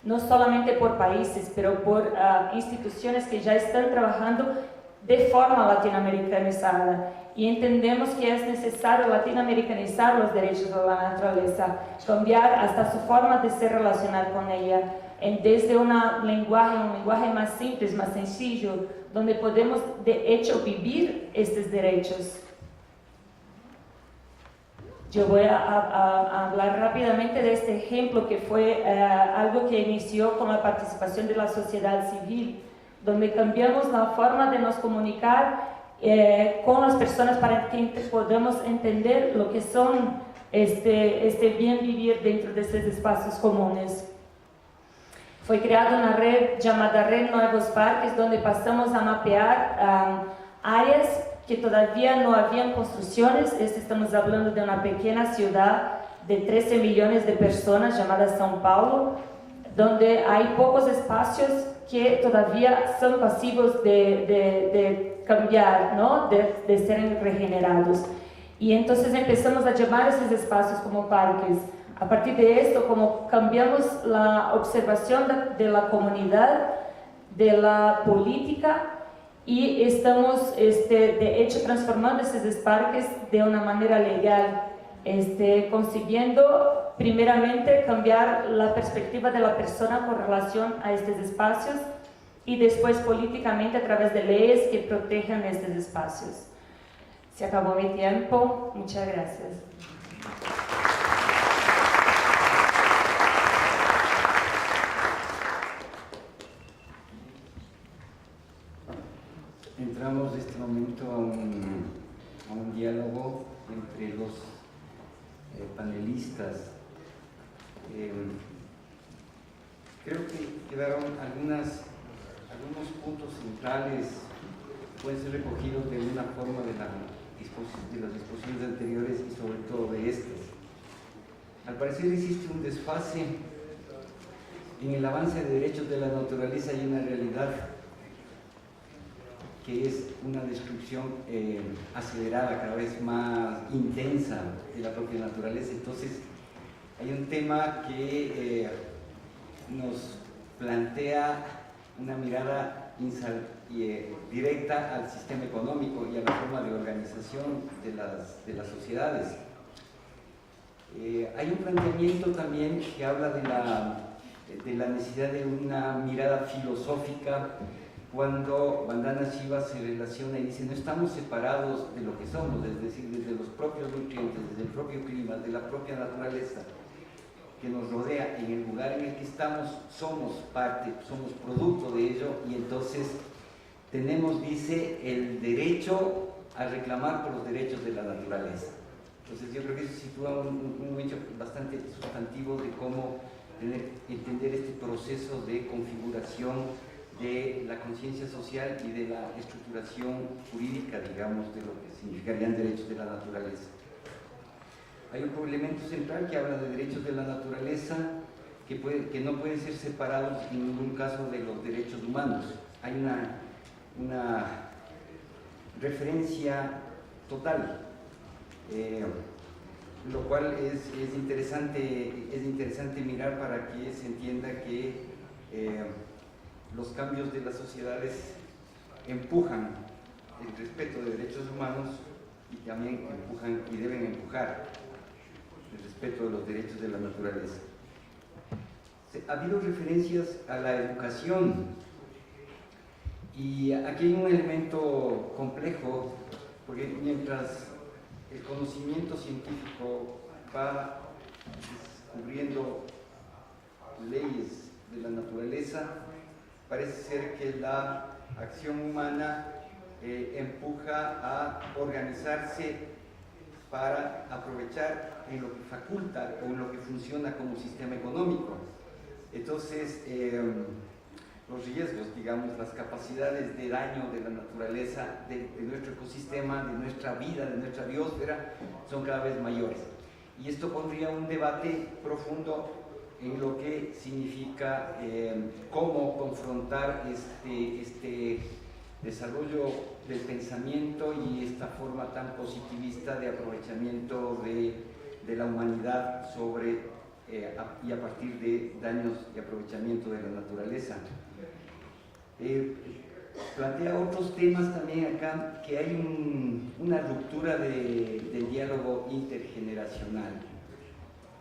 S8: No solamente por países, pero por instituciones que ya están trabajando de forma latinoamericanizada. Y entendemos que es necesario latinoamericanizar los derechos de la naturaleza, cambiar hasta su forma de se relacionar con ella, desde un lenguaje más simple, más sencillo, donde podemos de hecho vivir estos derechos. Yo voy a hablar rápidamente de este ejemplo que fue algo que inició con la participación de la sociedad civil, donde cambiamos la forma de nos comunicar con las personas para que podamos entender lo que son este bien vivir dentro de estos espacios comunes. Fue creada una red llamada Red Nuevos Parques, donde pasamos a mapear áreas que todavía no habían construcciones. Estamos hablando de una pequeña ciudad de 13 millones de personas llamada São Paulo, donde hay pocos espacios que todavía son pasivos de cambiar, ¿no? de ser regenerados. Y entonces empezamos a llamar esos espacios como parques. A partir de esto, como cambiamos la observación de la comunidad, de la política, y estamos de hecho transformando esos parques de una manera legal, consiguiendo primeramente cambiar la perspectiva de la persona con relación a estos espacios y después políticamente a través de leyes que protejan estos espacios. Se acabó mi tiempo, muchas gracias.
S1: Entramos en este momento a un diálogo entre los panelistas. Creo que quedaron algunos puntos centrales, pueden ser recogidos de una forma de las disposiciones anteriores y sobre todo de estas. Al parecer existe un desfase en el avance de derechos de la naturaleza y una realidad que es una destrucción acelerada, cada vez más intensa de la propia naturaleza. Entonces, hay un tema que nos plantea una mirada directa al sistema económico y a la forma de organización de las sociedades. Hay un planteamiento también que habla de la necesidad de una mirada filosófica, cuando Vandana Shiva se relaciona y dice: no estamos separados de lo que somos, es decir, desde los propios nutrientes, desde el propio clima, de la propia naturaleza que nos rodea, en el lugar en el que estamos, somos parte, somos producto de ello, y entonces tenemos, dice, el derecho a reclamar por los derechos de la naturaleza. Entonces yo creo que eso sitúa un hecho bastante sustantivo de cómo entender este proceso de configuración de la conciencia social y de la estructuración jurídica, digamos, de lo que significarían derechos de la naturaleza. Hay un elemento central que habla de derechos de la naturaleza que no pueden ser separados en ningún caso de los derechos humanos. Hay una referencia total, lo cual es interesante mirar para que se entienda que los cambios de las sociedades empujan el respeto de derechos humanos y también empujan y deben empujar el respeto de los derechos de la naturaleza. Ha habido referencias a la educación y aquí hay un elemento complejo, porque mientras el conocimiento científico va descubriendo leyes de la naturaleza, parece ser que la acción humana empuja a organizarse para aprovechar en lo que faculta o en lo que funciona como sistema económico. Entonces, los riesgos, digamos, las capacidades de daño de la naturaleza, de nuestro ecosistema, de nuestra vida, de nuestra biosfera, son cada vez mayores. Y esto pondría un debate profundo en lo que significa cómo confrontar este desarrollo del pensamiento y esta forma tan positivista de aprovechamiento de la humanidad sobre y a partir de daños y aprovechamiento de la naturaleza. Plantea otros temas también acá, que hay una ruptura del diálogo intergeneracional.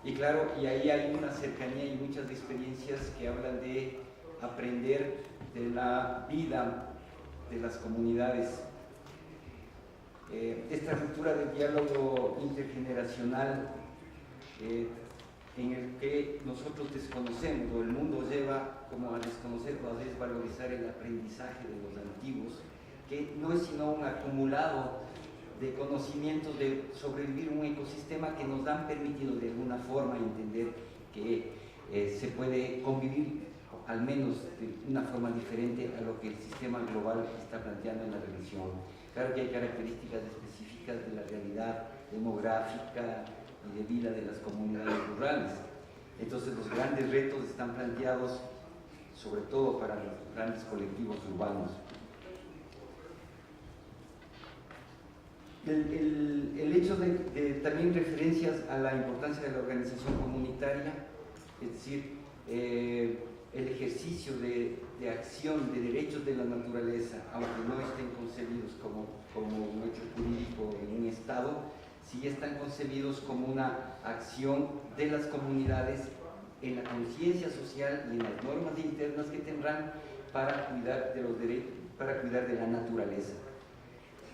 S1: Y claro, y ahí hay una cercanía y muchas experiencias que hablan de aprender de la vida de las comunidades. Esta ruptura del diálogo intergeneracional en el que nosotros desconocemos, o el mundo lleva como a desconocer o a desvalorizar el aprendizaje de los antiguos, que no es sino un acumulado de conocimientos de sobrevivir un ecosistema que nos han permitido de alguna forma entender que se puede convivir, al menos de una forma diferente a lo que el sistema global está planteando en la religión. Claro que hay características específicas de la realidad demográfica y de vida de las comunidades rurales. Entonces los grandes retos están planteados sobre todo para los grandes colectivos urbanos. El hecho de también referencias a la importancia de la organización comunitaria, es decir, el ejercicio de acción de derechos de la naturaleza, aunque no estén concebidos como un hecho jurídico en un Estado, sí están concebidos como una acción de las comunidades en la conciencia social y en las normas internas que tendrán para cuidar de los derechos, para cuidar de la naturaleza.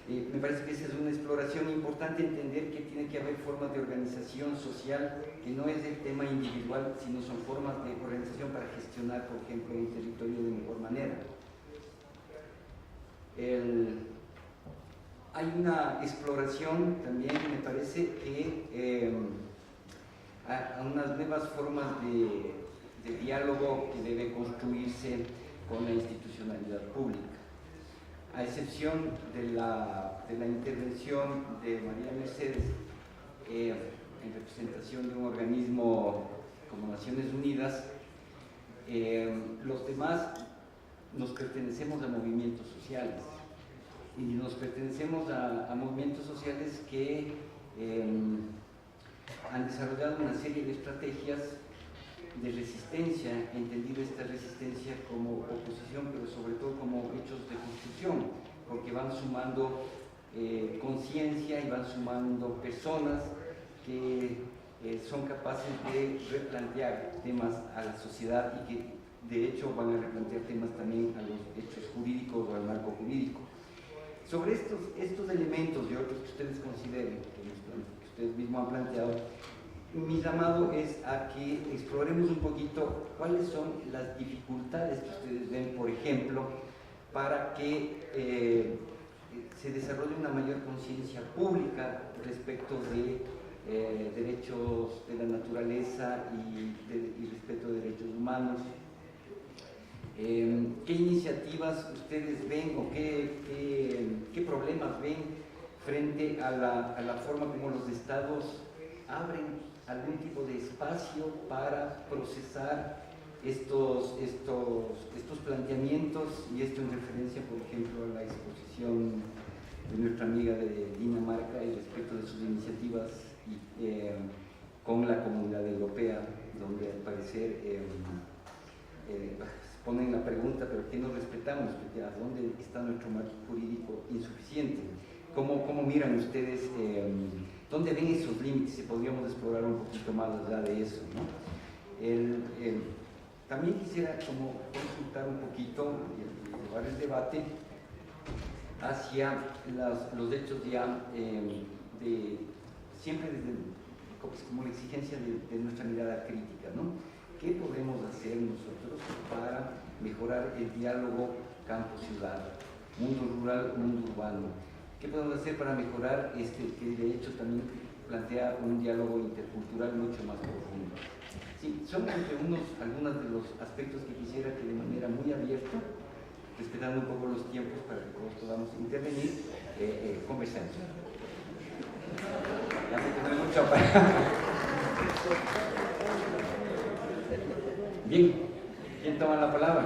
S1: Me parece que esa es una exploración importante, entender que tiene que haber formas de organización social, que no es el tema individual, sino son formas de organización para gestionar, por ejemplo, un territorio de mejor manera. Hay una exploración también, me parece, que a unas nuevas formas de diálogo que deben construirse con la institucionalidad pública. A excepción de la intervención de María Mercedes en representación de un organismo como Naciones Unidas, los demás nos pertenecemos a movimientos sociales y nos pertenecemos a movimientos sociales que han desarrollado una serie de estrategias de resistencia, entendido esta resistencia como oposición, pero sobre todo como hechos de construcción, porque van sumando conciencia y van sumando personas que son capaces de replantear temas a la sociedad y que de hecho van a replantear temas también a los hechos jurídicos o al marco jurídico. Sobre estos elementos y otros que ustedes consideren, que ustedes mismos han planteado, mi llamado es a que exploremos un poquito cuáles son las dificultades que ustedes ven, por ejemplo, para que se desarrolle una mayor conciencia pública respecto de derechos de la naturaleza y respeto de derechos humanos. ¿Qué iniciativas ustedes ven o qué problemas ven frente a la forma como los estados abren algún tipo de espacio para procesar estos planteamientos? Y esto en referencia, por ejemplo, a la exposición de nuestra amiga de Dinamarca y respecto de sus iniciativas con la Comunidad Europea, donde al parecer ponen la pregunta, ¿pero qué nos respetamos? ¿A dónde está nuestro marco jurídico insuficiente? ¿Cómo miran ustedes? ¿Dónde ven esos límites? Si podríamos explorar un poquito más allá de eso, ¿no? También quisiera como consultar un poquito y llevar el debate hacia los hechos ya siempre desde como la exigencia de nuestra mirada crítica, ¿no? ¿Qué podemos hacer nosotros para mejorar el diálogo campo-ciudad, mundo rural, mundo urbano? ¿Qué podemos hacer para mejorar que de hecho también plantea un diálogo intercultural mucho más profundo? Sí, son entre algunos de los aspectos que quisiera que de manera muy abierta, respetando un poco los tiempos para que todos podamos intervenir, conversemos. Ya sé que no hay mucho para... Bien, ¿quién toma la palabra?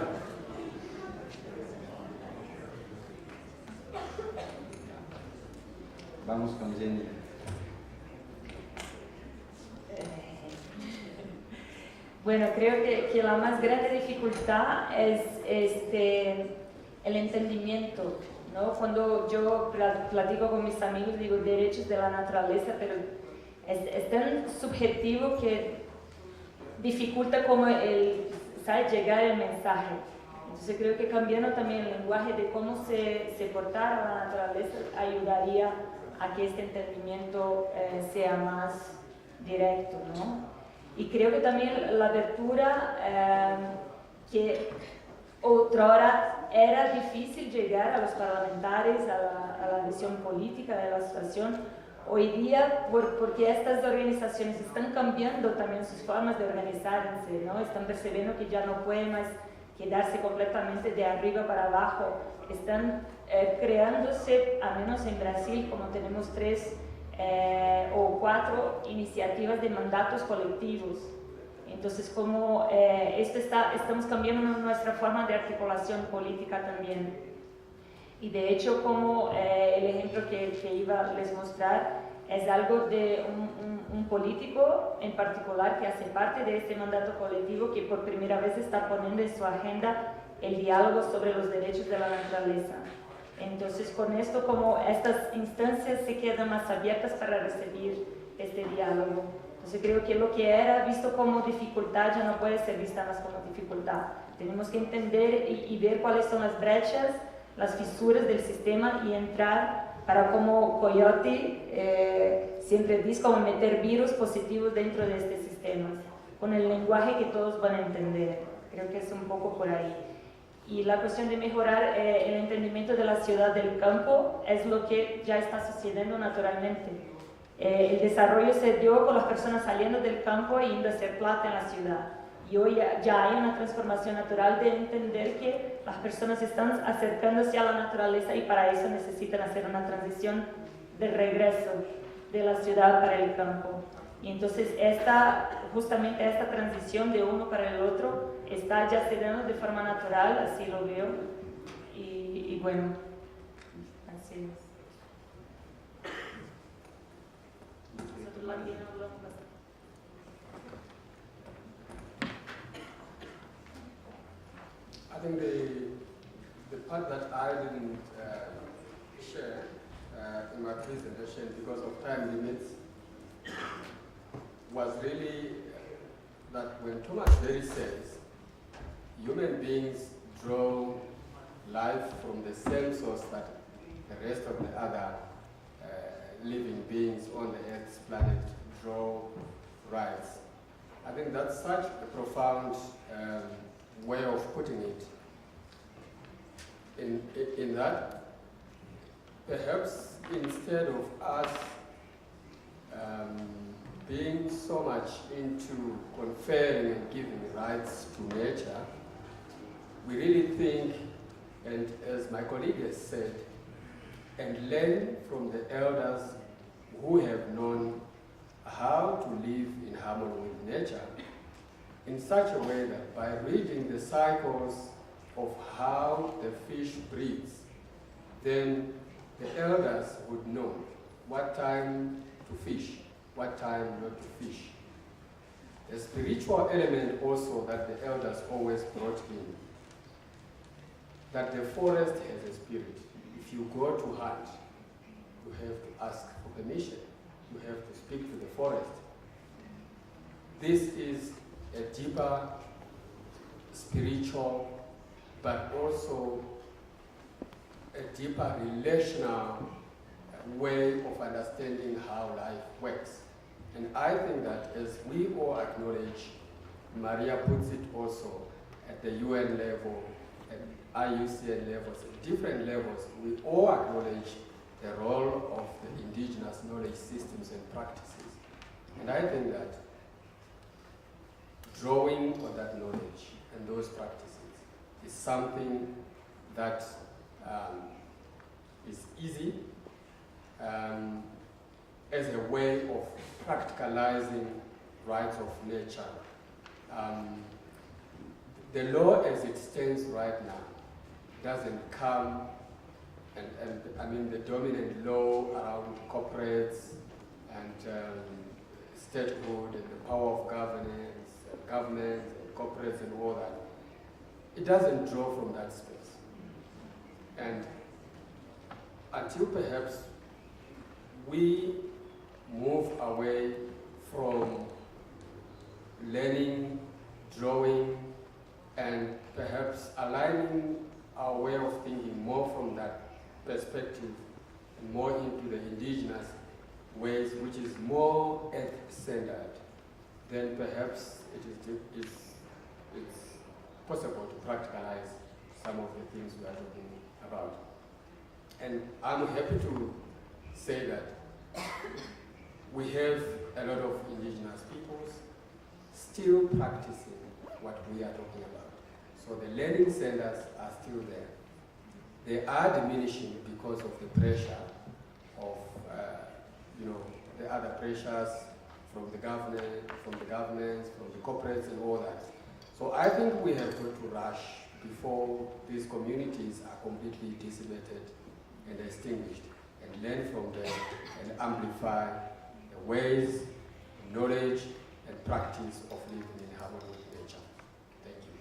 S1: Vamos con Jenny.
S8: Bueno, creo que la más grande dificultad es el entendimiento, ¿no? Cuando yo platico con mis amigos, digo derechos de la naturaleza, pero es tan subjetivo que dificulta como llegar el mensaje. Entonces creo que cambiando también el lenguaje de cómo se portar a la naturaleza ayudaría a que este entendimiento sea más directo, ¿no? Y creo que también la abertura, que otra hora era difícil llegar a los parlamentarios, a la visión política de la situación, hoy día, porque estas organizaciones están cambiando también sus formas de organizarse, ¿no? Están percibiendo que ya no pueden más quedarse completamente de arriba para abajo, están creándose, al menos en Brasil, como tenemos 3 o 4 iniciativas de mandatos colectivos. Entonces, como estamos cambiando nuestra forma de articulación política también. Y de hecho, como el ejemplo que iba a les mostrar es algo de un político en particular que hace parte de este mandato colectivo, que por primera vez está poniendo en su agenda el diálogo sobre los derechos de la naturaleza. Entonces, con esto, como estas instancias se quedan más abiertas para recibir este diálogo. Entonces, creo que lo que era visto como dificultad ya no puede ser vista más como dificultad. Tenemos que entender y ver cuáles son las brechas, las fisuras del sistema y entrar para, como Coyote siempre dice, como meter virus positivos dentro de este sistema, con el lenguaje que todos van a entender. Creo que es un poco por ahí. Y la cuestión de mejorar el entendimiento de la ciudad del campo es lo que ya está sucediendo naturalmente. El desarrollo se dio con las personas saliendo del campo e yendo a hacer plata en la ciudad. Y hoy ya hay una transformación natural de entender que las personas están acercándose a la naturaleza y para eso necesitan hacer una transición de regreso de la ciudad para el campo. Y entonces justamente esta transición de uno para el otro está ya se dando de forma natural, así lo veo. Y bueno, así es.
S7: I think the part that I didn't share in my presentation because of time limits was really that when Thomas Berry says human beings draw life from the same source that the rest of the other living beings on the Earth's planet draw rights. I think that's such a profound way of putting it. In that, perhaps instead of us being so much into conferring and giving rights to nature, we really think, and as my colleague has said, and learn from the elders who have known how to live in harmony with nature in such a way that by reading the cycles of how the fish breeds, then the elders would know what time to fish, what time not to fish. The spiritual element also that the elders always brought in, that the forest has a spirit. If you go to hunt, you have to ask for permission. You have to speak to the forest. This is a deeper spiritual, but also a deeper relational way of understanding how life works. And I think that as we all acknowledge, Maria puts it also at the UN level, at IUCN levels, at different levels, we all acknowledge the role of the indigenous knowledge systems and practices. And I think that drawing on that knowledge and those practices is something that is easy as a way of practicalizing rights of nature. The law as it stands right now doesn't come, and I mean the dominant law around corporates and statehood and the power of governance, government and corporates and all that, it doesn't draw from that space. And until perhaps we move away from learning, drawing, and perhaps aligning our way of thinking more from that perspective and more into the indigenous ways, which is more earth-centered, then perhaps it's possible to practicalize some of the things we are talking about. And I'm happy to say that we have a lot of indigenous peoples still practicing what we are talking about. So the learning centers are still there. They are diminishing because of the pressure of, the other pressures from the government, from the governments, from the corporates and all that. So I think we have got to rush before these communities are completely decimated and extinguished, and learn from them and amplify the ways, knowledge, and practice of living in harmony with nature. Thank you.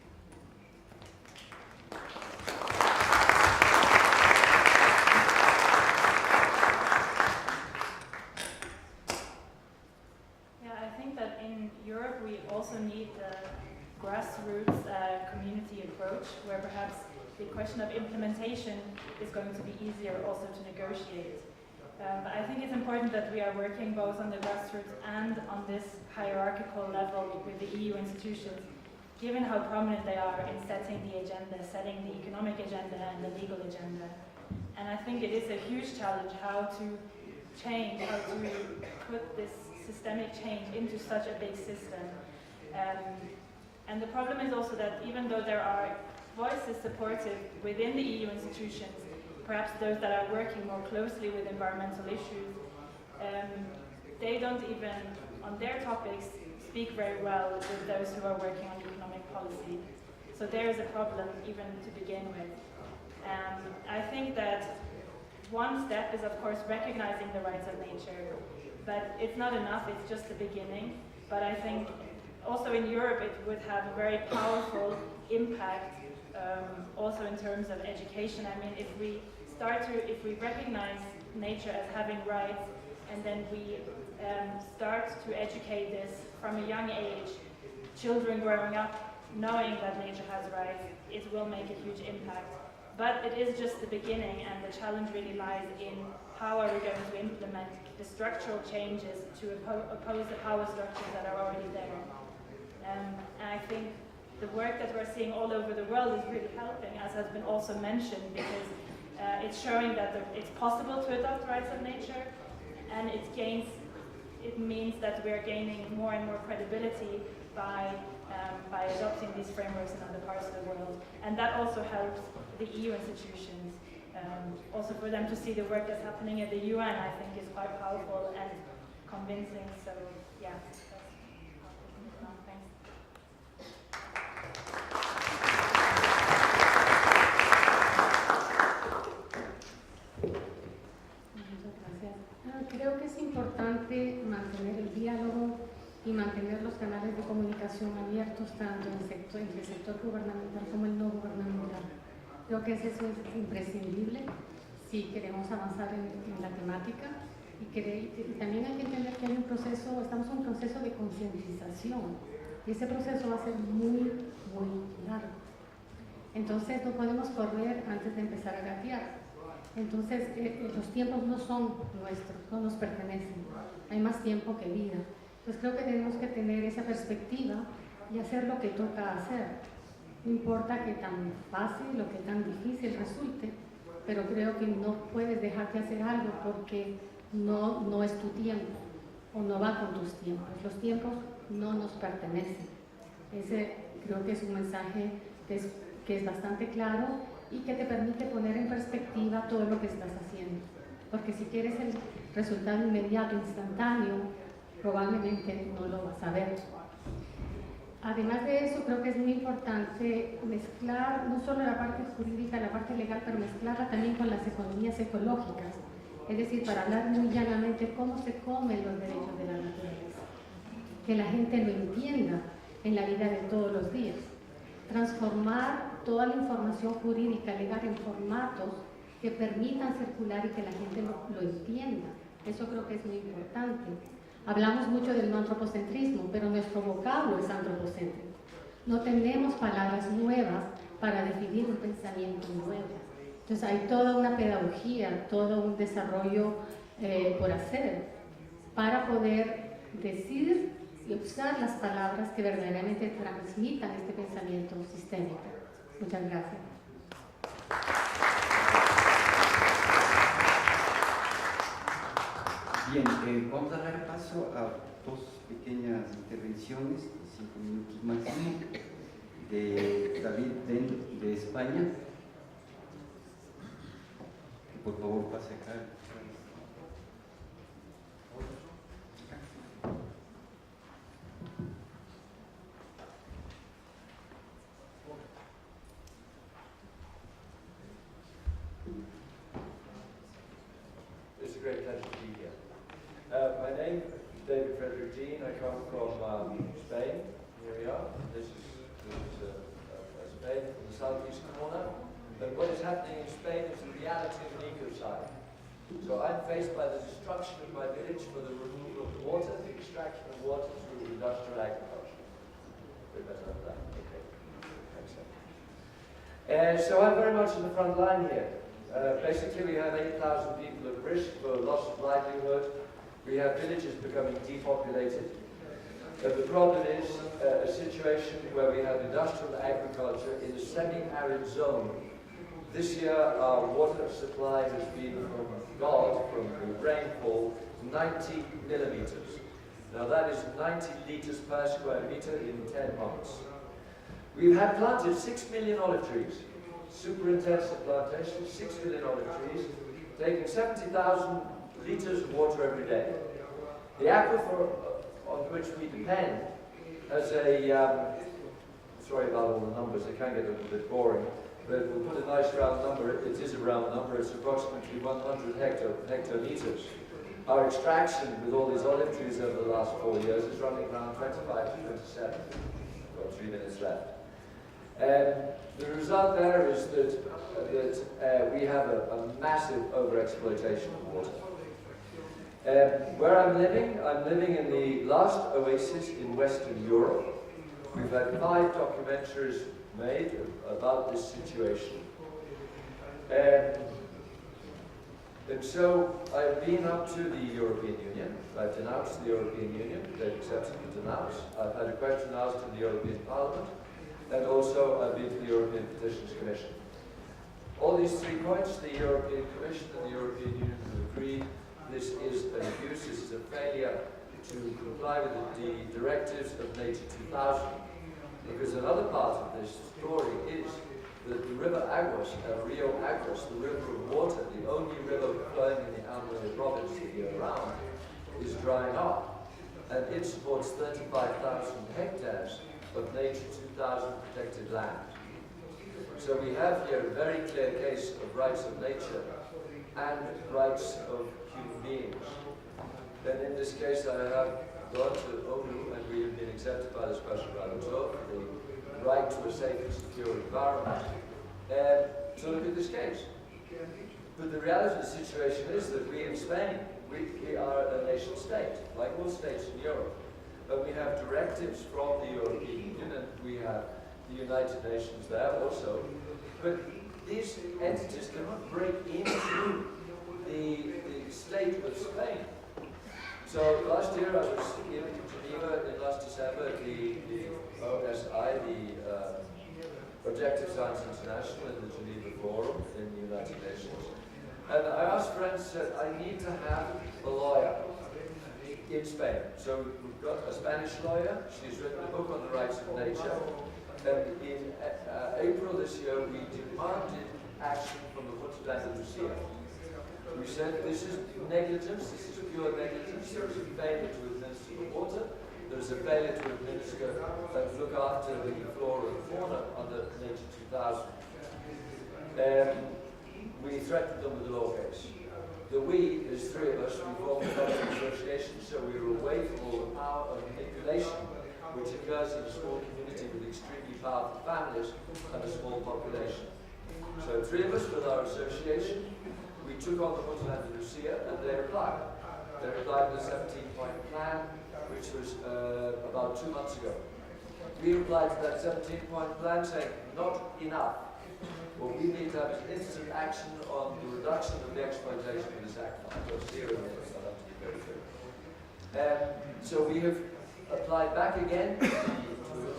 S3: Yeah, I think that in Europe we also need the grassroots community approach, where perhaps the question of implementation is going to be easier also to negotiate. But I think it's important that we are working both on the grassroots and on this hierarchical level with the EU institutions, given how prominent they are in setting the agenda, setting the economic agenda and the legal agenda. And I think it is a huge challenge how to change, how to put this systemic change into such a big system. And the problem is also that even though there are voices supportive within the EU institutions, perhaps those that are working more closely with environmental issues, they don't even, on their topics, speak very well with those who are working on economic policy. So there is a problem even to begin with. I think that one step is of course recognizing the rights of nature, but it's not enough, it's just the beginning. But I think also in Europe it would have a very powerful impact also in terms of education. I mean, if we recognize nature as having rights, and then we start to educate this from a young age, children growing up knowing that nature has rights, it will make a huge impact. But it is just the beginning, and the challenge really lies in how are we going to implement the structural changes to oppose the power structures that are already there. And I think the work that we're seeing all over the world is really helping, as has been also mentioned, because it's showing that it's possible to adopt rights of nature, and it means that we're gaining more and more credibility by adopting these frameworks in other parts of the world. And that also helps the EU institutions. Also for them to see the work that's happening at the UN, I think is quite powerful and convincing. So yeah, that's thanks.
S2: Muchas gracias. Creo que es importante mantener el diálogo y mantener los canales de comunicación abiertos tanto entre el sector gubernamental como el no gubernamental. Creo que eso es imprescindible si queremos avanzar en la temática y también hay que entender que hay un proceso, estamos en un proceso de concientización y ese proceso va a ser muy, muy largo. Entonces no podemos correr antes de empezar a gatear. Entonces los tiempos no son nuestros, no nos pertenecen, hay más tiempo que vida. Entonces creo que tenemos que tener esa perspectiva y hacer lo que toca hacer. No importa que tan fácil o que tan difícil resulte, pero creo que no puedes dejar de hacer algo porque no es tu tiempo o no va con tus tiempos. Los tiempos no nos pertenecen. Ese creo que es un mensaje que es bastante claro y que te permite poner en perspectiva todo lo que estás haciendo. Porque si quieres el resultado inmediato, instantáneo, probablemente no lo vas a ver. Además de eso, creo que es muy importante mezclar no solo la parte jurídica, la parte legal, pero mezclarla también con las economías ecológicas. Es decir, para hablar muy llanamente cómo se comen los derechos de la naturaleza. Que la gente lo entienda en la vida de todos los días. Transformar toda la información jurídica legal en formatos que permitan circular y que la gente lo entienda. Eso creo que es muy importante. Hablamos mucho del no antropocentrismo, pero nuestro vocablo es antropocéntrico. No tenemos palabras nuevas para definir un pensamiento nuevo. Entonces hay toda una pedagogía, todo un desarrollo por hacer para poder decir y usar las palabras que verdaderamente transmitan este pensamiento sistémico. Muchas gracias.
S1: Bien, vamos a dar paso a dos pequeñas intervenciones, 5 minutos máximo, de David Den de España. Que por favor pase acá.
S9: It's a great pleasure to be here. My name is David Frederick Dean. I come from Spain. Here we are. This is Spain from the southeast corner. But what is happening in Spain is the reality of an ecocide. So I'm faced by the destruction of my village for the removal of water, the extraction of water through industrial agriculture. We better have that. Okay. Thanks. So I'm very much in the front line here. Basically, we have 8,000 people at risk for loss of livelihood. We have villages becoming depopulated. The problem is a situation where we have industrial agriculture in a semi-arid zone. This year, our water supply has been from God, from the rainfall, 90 millimeters. Now that is 90 liters per square meter in 10 months. We've had planted 6 million olive trees. Super intensive plantation, 6 million olive trees, taking 70,000 liters of water every day. The aquifer on which we depend has a, sorry about all the numbers, they can get a little bit boring, but we'll put a nice round number, it is a round number, it's approximately 100 hectoliters. Our extraction with all these olive trees over the last 4 years is running around 25 to 27. Got 3 minutes left. The result there is that we have a massive overexploitation of water. Where I'm living in the last oasis in Western Europe. We've had 5 documentaries made about this situation. And so I've been up to the European Union. I've denounced the European Union. They've accepted the denounce. I've had a question asked to the European Parliament. And also I've been to the European Petitions Commission. All these 3 points, the European Commission and the European Union have agreed this is an abuse, this is a failure to comply with the directives of Nature 2000. Because another part of this story is river Agros, Rio Agros, the river of water, the only river flowing in the Almería province the year round, is drying up. And it supports 35,000 hectares of Nature 2000 protected land. So we have here a very clear case of rights of nature and rights of human beings. Then in this case I have gone to ONU and we have been accepted by the Special Rapporteur for the right to a safe and secure environment to look at this case. But the reality of the situation is that we in Spain, we are a nation state, like all states in Europe. But we have directives from the European Union and we have the United Nations there also. But these entities cannot break into the state of Spain. So last year I was in Geneva in last December, the OSI, the Objective Science International in the Geneva Forum in the United Nations. And I asked friends, said, I need to have a lawyer in Spain. So we've got a Spanish lawyer, she's written a book on the rights of nature. And in April this year, we demanded action from the Junta de Andalucía. We said this is negligence, this is pure negligence, there is a failure to administer the water, there is a failure to administer and look after the flora and fauna under Nature 2000. We threatened them with a law case. The we, there's three of us, we formed a public association, so we were away from all the power of manipulation which occurs in a small community with extremely powerful families and a small population. So three of us with our association, we took on the Junta de Andalucía and they replied. They replied with a 17-point plan, which was about 2 months ago. We replied to that 17-point plan saying, not enough. What we need to have is instant action on the reduction of the exploitation of this aquifer. I've got 0 minutes, I'll have to be very quick. So we have applied back again to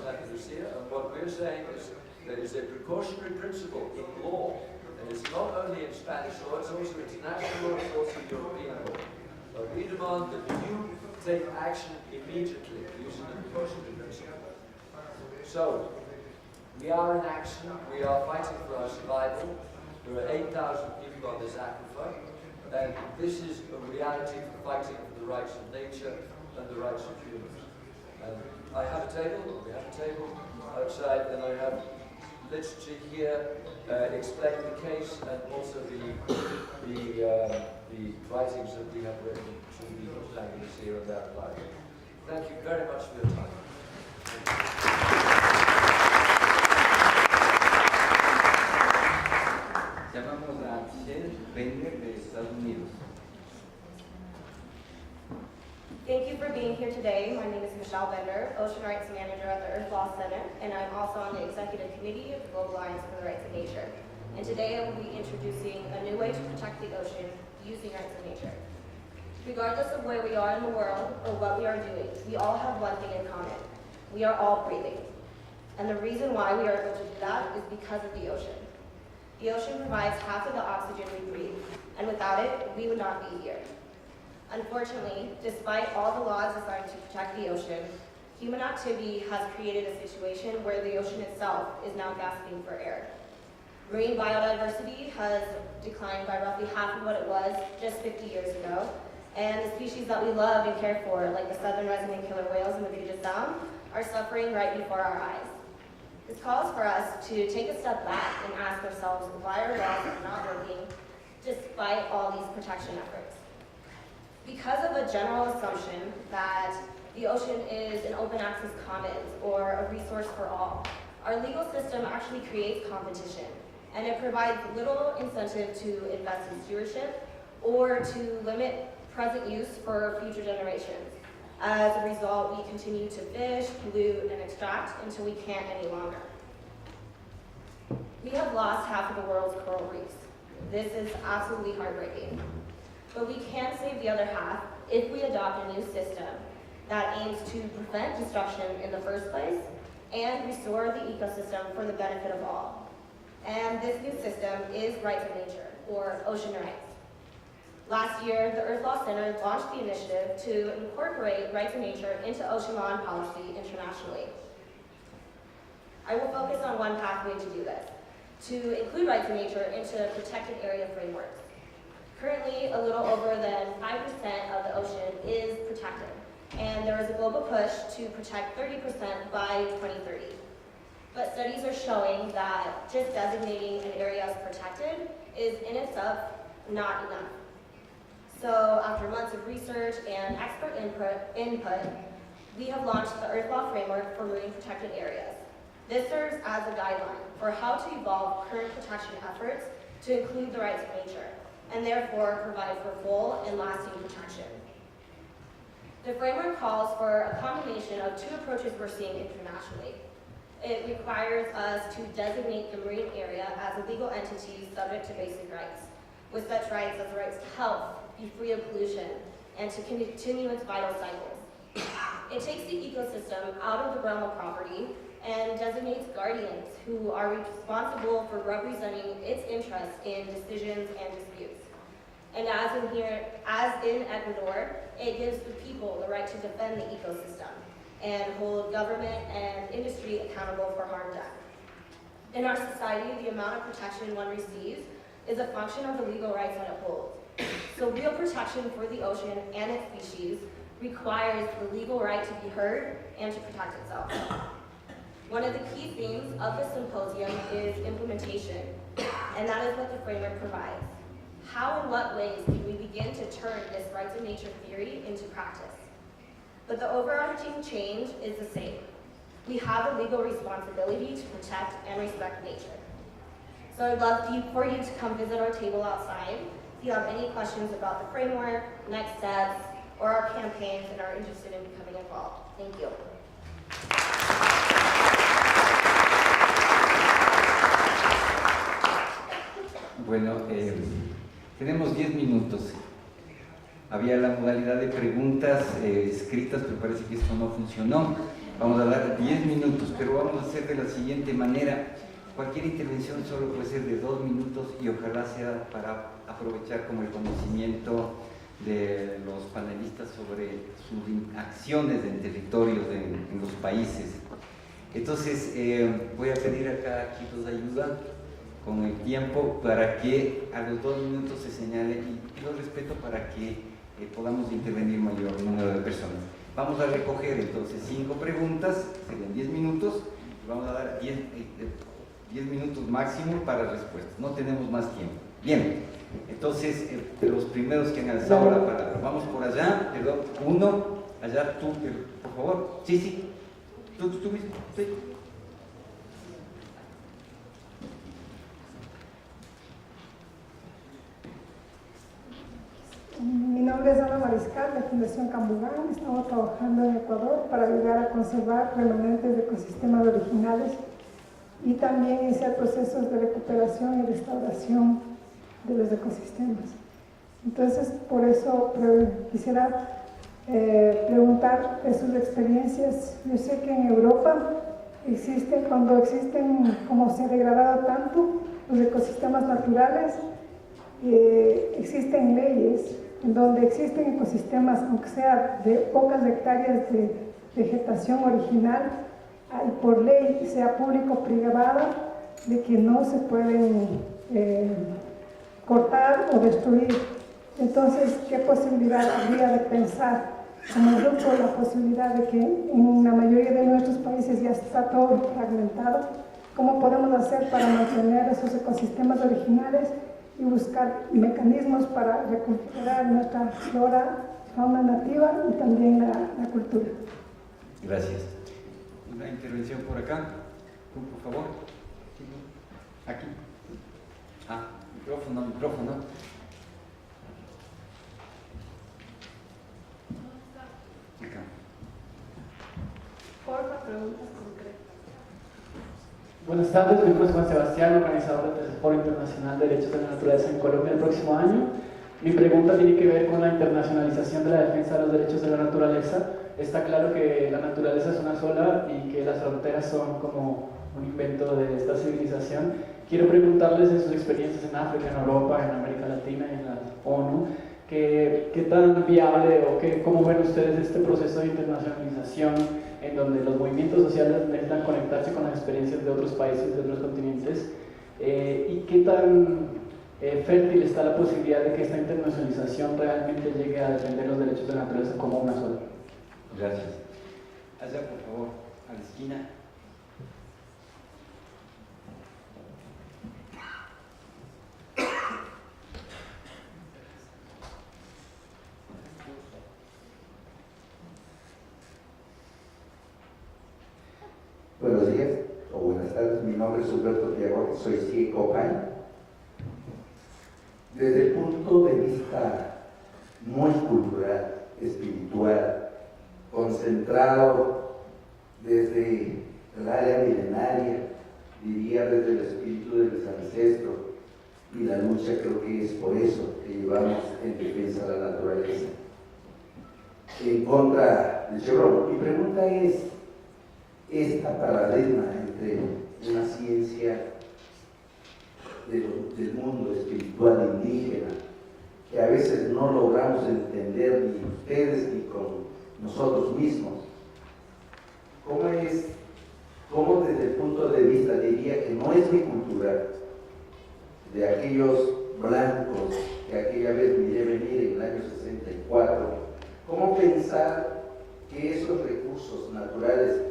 S9: Andalusia, and what we're saying is there is a precautionary principle in law, and it's not only in Spanish law, it's also international law, it's also European law. We demand that you take action immediately using the precautionary principle. So, we are in action, we are fighting for our survival. There are 8,000 people on this aquifer, and this is a reality for fighting for the rights of nature and the rights of humans. I have a table, we have a table outside, and I have literature here explaining the case and also the writings that we have written to the Junta de Andalucía and their reply. Thank you very much for your time.
S1: Llamamos a Michelle Bender de Estados Unidos.
S10: Thank you for being here today. My name is Michelle Bender, Ocean Rights Manager at the Earth Law Center, and I'm also on the Executive Committee of the Global Alliance for the Rights of Nature. And today I will be introducing a new way to protect the ocean using rights of nature. Regardless of where we are in the world or what we are doing, we all have one thing in common. We are all breathing. And the reason why we are able to do that is because of the ocean. The ocean provides half of the oxygen we breathe, and without it, we would not be here. Unfortunately, despite all the laws designed to protect the ocean, human activity has created a situation where the ocean itself is now gasping for air. Marine biodiversity has declined by roughly half of what it was just 50 years ago, and the species that we love and care for, like the southern resident killer whales in the Puget Sound, are suffering right before our eyes. This calls for us to take a step back and ask ourselves why our laws are not working despite all these protection efforts. Because of a general assumption that the ocean is an open access commons or a resource for all, our legal system actually creates competition, and it provides little incentive to invest in stewardship or to limit present use for future generations. As a result, we continue to fish, pollute, and extract until we can't any longer. We have lost half of the world's coral reefs. This is absolutely heartbreaking. But we can save the other half if we adopt a new system that aims to prevent destruction in the first place and restore the ecosystem for the benefit of all. And this new system is Rights of Nature, or Ocean Rights. Last year, the Earth Law Center launched the initiative to incorporate rights of nature into ocean law and policy internationally. I will focus on one pathway to do this, to include rights in nature into protected area frameworks. Currently, a little over than 5% of the ocean is protected, and there is a global push to protect 30% by 2030. But studies are showing that just designating an area as protected is in itself not enough. So after months of research and expert input, we have launched the Earth Law Framework for Marine Protected Areas. This serves as a guideline for how to evolve current protection efforts to include the rights of nature, and therefore provide for full and lasting protection. The framework calls for a combination of two approaches we're seeing internationally. It requires us to designate the marine area as a legal entity subject to basic rights, with such rights as the rights to health, be free of pollution, and to continue its vital cycles. It takes the ecosystem out of the realm of property and designates guardians who are responsible for representing its interests in decisions and disputes. And as in Ecuador, it gives the people the right to defend the ecosystem and hold government and industry accountable for harm done. In our society, the amount of protection one receives is a function of the legal rights that it holds. So real protection for the ocean and its species requires the legal right to be heard and to protect itself. One of the key themes of the symposium is implementation, and that is what the framework provides. How and what ways can we begin to turn this rights of nature theory into practice? But the overarching change is the same. We have a legal responsibility to protect and respect nature. So I'd love for you to come visit our table outside. If you have any questions about the framework, next steps, or our campaigns and are interested in becoming involved. Thank you.
S1: Bueno, tenemos 10 minutos. Había la modalidad de preguntas escritas, pero parece que esto no funcionó. Vamos a dar 10 minutos, pero vamos a hacer de la siguiente manera. Cualquier intervención solo puede ser de 2 minutos y ojalá sea para aprovechar como el conocimiento de los panelistas sobre sus acciones en territorios, en los países. Entonces, voy a pedir a cada quien nos ayuda con el tiempo para que a los 2 minutos se señale y pido respeto para que podamos intervenir mayor número de personas. Vamos a recoger entonces 5 preguntas, serían 10 minutos, y vamos a dar 10 minutos máximo para respuestas, no tenemos más tiempo. Bien, entonces los primeros que han alzado la palabra, vamos por allá, perdón, uno, allá tú, por favor, sí, tú mismo, sí.
S11: Mi nombre es Ana Mariscal, de Fundación Cambugán. Estamos trabajando en Ecuador para ayudar a conservar remanentes de ecosistemas originales y también iniciar procesos de recuperación y restauración de los ecosistemas. Entonces, por eso quisiera preguntar de sus experiencias. Yo sé que en Europa cuando existen, como se ha degradado tanto los ecosistemas naturales, existen leyes en donde existen ecosistemas, aunque sea de pocas hectáreas de vegetación original, hay por ley, sea público o privada, de que no se pueden cortar o destruir. Entonces, ¿qué posibilidad habría de pensar como grupo la posibilidad de que en la mayoría de nuestros países ya está todo fragmentado? ¿Cómo podemos hacer para mantener esos ecosistemas originales y buscar mecanismos para recuperar nuestra flora, fauna nativa y también la cultura?
S1: Gracias. Una intervención por acá, por favor. Aquí. Micrófono. Acá.
S12: Porfa, preguntas concretas.
S13: Buenas tardes, mi nombre es Juan Sebastián, organizador del Tercer Foro Internacional de Derechos de la Naturaleza en Colombia el próximo año. Mi pregunta tiene que ver con la internacionalización de la defensa de los derechos de la naturaleza. Está claro que la naturaleza es una sola y que las fronteras son como un invento de esta civilización. Quiero preguntarles en sus experiencias en África, en Europa, en América Latina y en la ONU, ¿qué tan viable o cómo ven ustedes este proceso de internacionalización en donde los movimientos sociales necesitan conectarse con las experiencias de otros países, de otros continentes? ¿Y qué tan fértil está la posibilidad de que esta internacionalización realmente llegue a defender los derechos de la naturaleza como una sola?
S1: Gracias. Allá, por favor, a la esquina.
S12: Buenos días o buenas tardes, mi nombre es Humberto Tiago, soy CIE Copay. Desde el punto de vista muy cultural, espiritual, concentrado desde el área milenaria, diría desde el espíritu de los ancestros, y la lucha creo que es por eso que llevamos en defensa de la naturaleza, en contra del Chevron. Mi pregunta es, esta paradigma entre una ciencia del mundo espiritual indígena, que a veces no logramos entender ni ustedes ni con nosotros mismos, ¿cómo desde el punto de vista, diría que no es mi cultura, de aquellos blancos que aquella vez miré venir en el año 64, cómo pensar que esos recursos naturales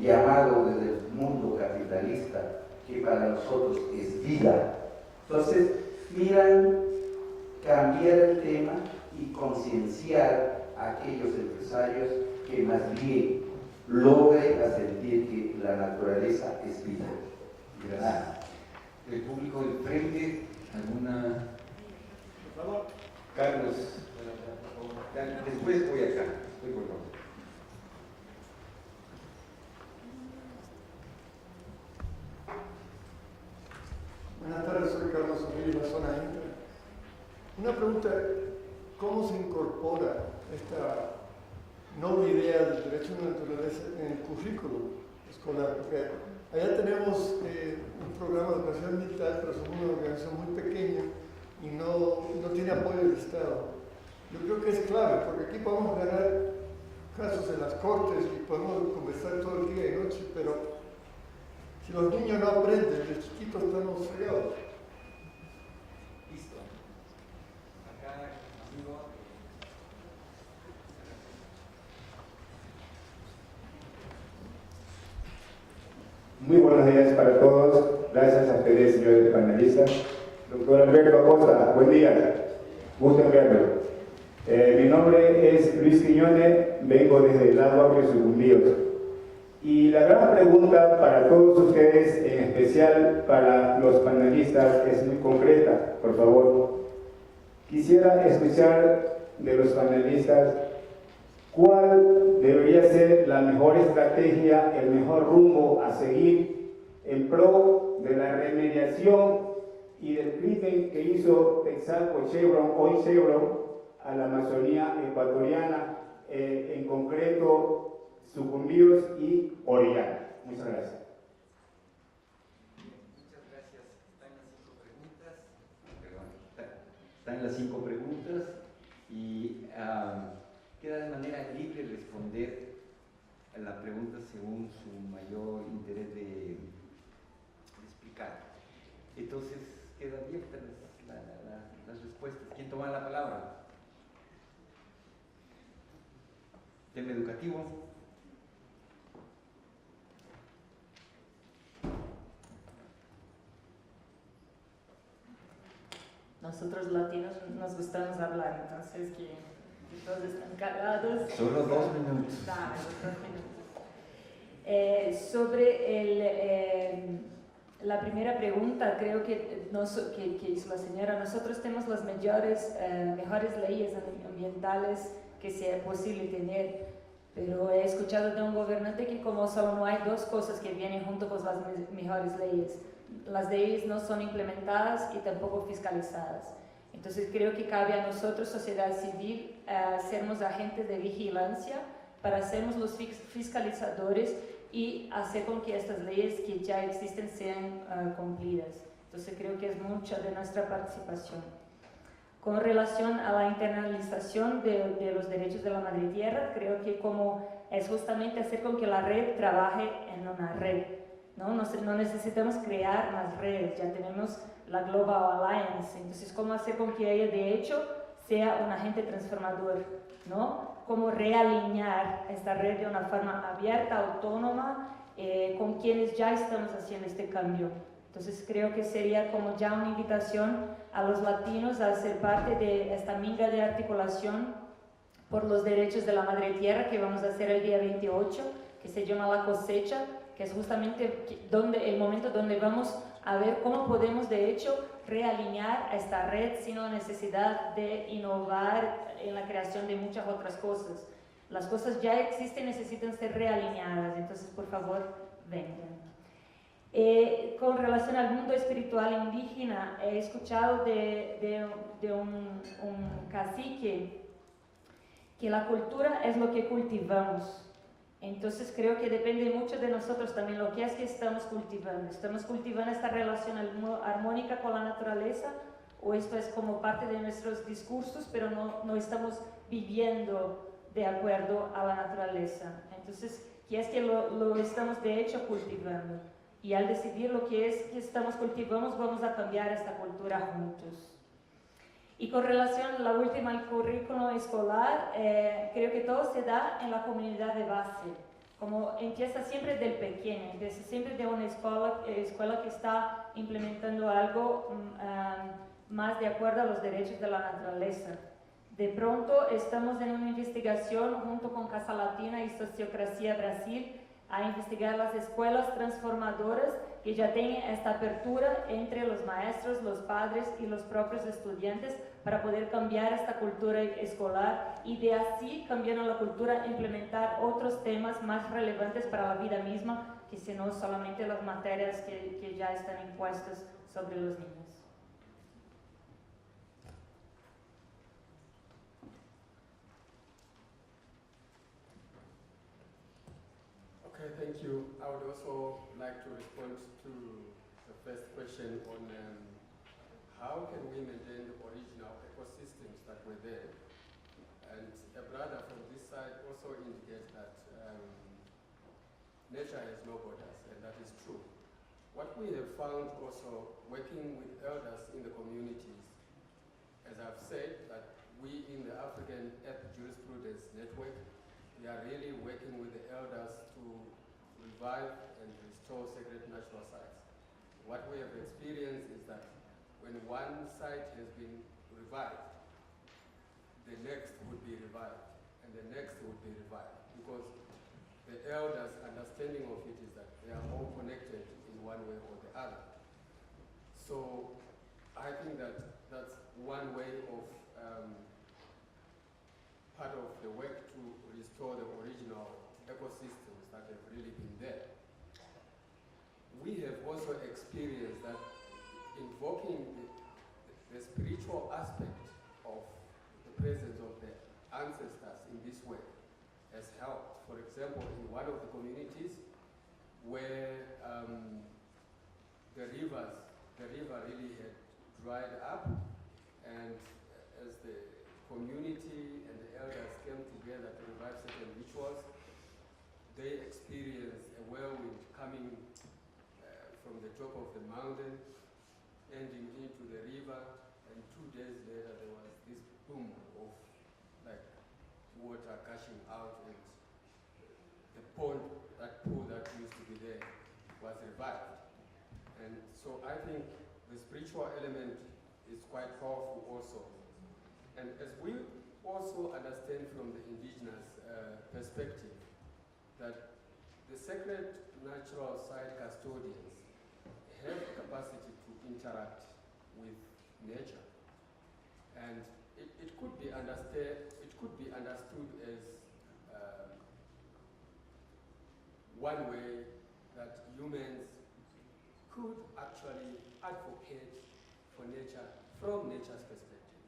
S12: llamados desde el mundo capitalista, que para nosotros es vida, entonces miran cambiar el tema y concienciar a aquellos empresarios que más bien logren a sentir que la naturaleza es vida?
S1: Gracias. El público del frente, ¿alguna? Por favor. Carlos, después voy acá. Estoy por favor.
S14: Buenas tardes, soy Carlos O'Neill, de la zona intra. Una pregunta, ¿cómo se incorpora esta noble idea del derecho a la naturaleza en el currículo escolar? Porque allá tenemos un programa de educación ambiental, pero somos una organización muy pequeña y no tiene apoyo del Estado. Yo creo que es clave, porque aquí podemos ganar casos en las cortes y podemos conversar todo el día y noche, pero si los niños no aprenden, de chiquitos estamos fregados.
S1: Listo. Acá, amigo.
S15: Muy buenos días para todos. Gracias a ustedes, señores panelistas. Doctor Alberto Acosta, buen día. Gusto en verlo. Mi nombre es Luis Quiñones, vengo desde el Lago Agrio Sucumbíos. Y la gran pregunta para todos ustedes, en especial para los panelistas, es muy concreta, por favor. Quisiera escuchar de los panelistas cuál debería ser la mejor estrategia, el mejor rumbo a seguir en pro de la remediación y del crimen que hizo Texaco Chevron, hoy Chevron, a la Amazonía ecuatoriana, en concreto Sucumbíos y Orellana. Muchas gracias.
S1: Muchas gracias. Están las 5 preguntas. Perdón. Están las 5 preguntas y queda de manera libre responder a la pregunta según su mayor interés de explicar. Entonces, quedan abiertas las respuestas. ¿Quién toma la palabra? Tema educativo.
S8: Nosotros latinos nos gustamos hablar, entonces que todos están callados.
S1: Solo 2 minutos.
S8: Dale, 2 minutos. Sobre la primera pregunta, creo que hizo la señora, nosotros tenemos las mejores leyes ambientales que sea posible tener, pero he escuchado de un gobernante que como solo no hay 2 cosas que vienen junto con las mejores leyes. Las leyes no son implementadas y tampoco fiscalizadas. Entonces creo que cabe a nosotros, sociedad civil, sermos agentes de vigilancia para sermos los fiscalizadores y hacer con que estas leyes que ya existen sean cumplidas. Entonces creo que es mucha de nuestra participación. Con relación a la internalización de los derechos de la madre tierra, creo que como es justamente hacer con que la red trabaje en una red. ¿no? No necesitamos crear más redes, ya tenemos la Global Alliance, entonces cómo hacer con que ella de hecho sea un agente transformador, ¿no? Cómo realinear esta red de una forma abierta, autónoma, con quienes ya estamos haciendo este cambio. Entonces creo que sería como ya una invitación a los latinos a ser parte de esta minga de articulación por los derechos de la madre tierra que vamos a hacer el día 28, que se llama La Cosecha, que es justamente el momento donde vamos a ver cómo podemos de hecho realinear a esta red sin la necesidad de innovar en la creación de muchas otras cosas. Las cosas ya existen, necesitan ser realineadas, entonces por favor vengan. Con relación al mundo espiritual indígena, he escuchado de un cacique que la cultura es lo que cultivamos. Entonces creo que depende mucho de nosotros también lo que es que estamos cultivando. ¿Estamos cultivando esta relación armónica con la naturaleza o esto es como parte de nuestros discursos pero no estamos viviendo de acuerdo a la naturaleza? Entonces, ¿qué es que lo estamos de hecho cultivando? Y al decidir lo que es que estamos cultivando, vamos a cambiar esta cultura juntos. Y con relación a la última, al currículo escolar, creo que todo se da en la comunidad de base. Como empieza siempre del pequeño, empieza siempre de una escuela que está implementando algo más de acuerdo a los derechos de la naturaleza. De pronto estamos en una investigación junto con Casa Latina y Sociocracia Brasil a investigar las escuelas transformadoras que ya tienen esta apertura entre los maestros, los padres y los propios estudiantes para poder cambiar esta cultura escolar y de así, cambiando la cultura, implementar otros temas más relevantes para la vida misma, que si no solamente las materias que ya están impuestas sobre los niños.
S7: Okay, thank you. I would also like to respond to the first question on how can we maintain the original ecosystems that were there. And a brother from this side also indicates that nature has no borders, and that is true. What we have found also working with elders in the communities, as I've said, that we in the African Earth Jurisprudence Network, we are really working with the elders to revive and restore sacred national sites. What we have experienced is that when one site has been revived, the next would be revived, and the next would be revived, because the elders' understanding of it is that they are all connected in one way or the other. So I think that that's one way of part of the work to restore the original ecosystems that have really been there. We have also experienced that invoking the spiritual aspect of the presence of the ancestors in this way has helped. For example, in one of the communities where the river really had dried up, and as the community and the elders came together to revive certain rituals, they experienced a whirlwind coming from the top of the mountain, ending into the river, and 2 days later there was this boom of like water gushing out, and the pond, that pool that used to be there, was revived. And so I think the spiritual element is quite powerful also. And as we also understand from the indigenous perspective, that the sacred natural site custodians have the capacity to interact with nature. And it could be understood as one way that humans could actually advocate for nature from nature's perspective.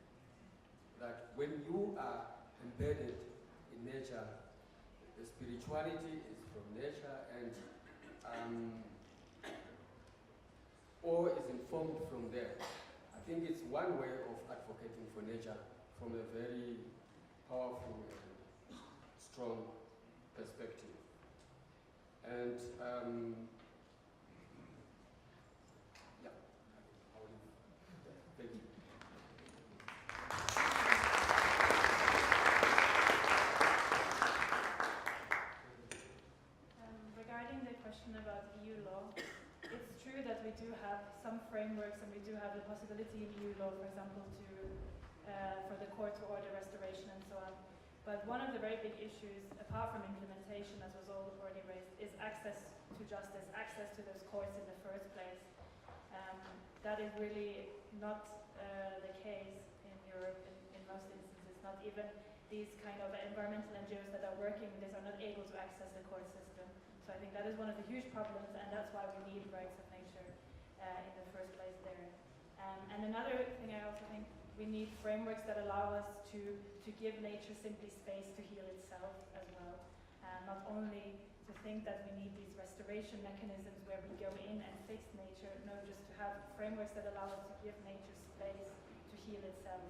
S7: That when you are embedded in nature, the spirituality is from nature, and or is informed from there. I think it's one way of advocating for nature from a very powerful and strong perspective. And
S3: some frameworks, and we do have the possibility in EU law, for example, for the court to order restoration and so on. But one of the very big issues, apart from implementation, as was already raised, is access to justice, access to those courts in the first place. That is really not the case in Europe in most instances. Not even these kind of environmental NGOs that are working with this are not able to access the court system. So I think that is one of the huge problems, and that's why we need rights of nature in the first place there. And another thing, I also think we need frameworks that allow us to give nature simply space to heal itself as well. Not only to think that we need these restoration mechanisms where we go in and fix nature, no, just to have frameworks that allow us to give nature space to heal itself,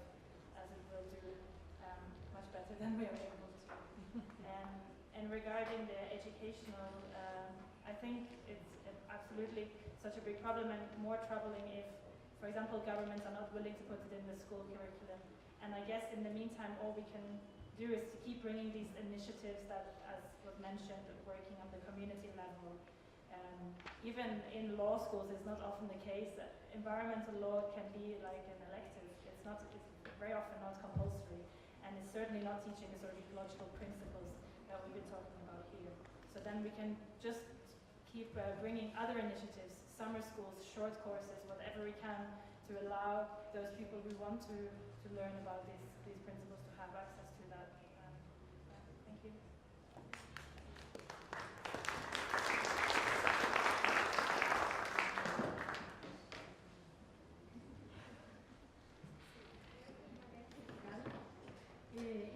S3: as it will do much better than we are able to. And regarding the educational, I think it's absolutely such a big problem, and more troubling if, for example, governments are not willing to put it in the school curriculum. And I guess in the meantime, all we can do is to keep bringing these initiatives that, as was mentioned, working on the community level. Even in law schools, it's not often the case that environmental law can be like an elective. It's very often not compulsory, and it's certainly not teaching the sort of ecological principles that we've been talking about here. So then we can just keep bringing other initiatives, summer schools, short courses, whatever we can, to allow those people who want to learn about these principles to have access to that. Thank you.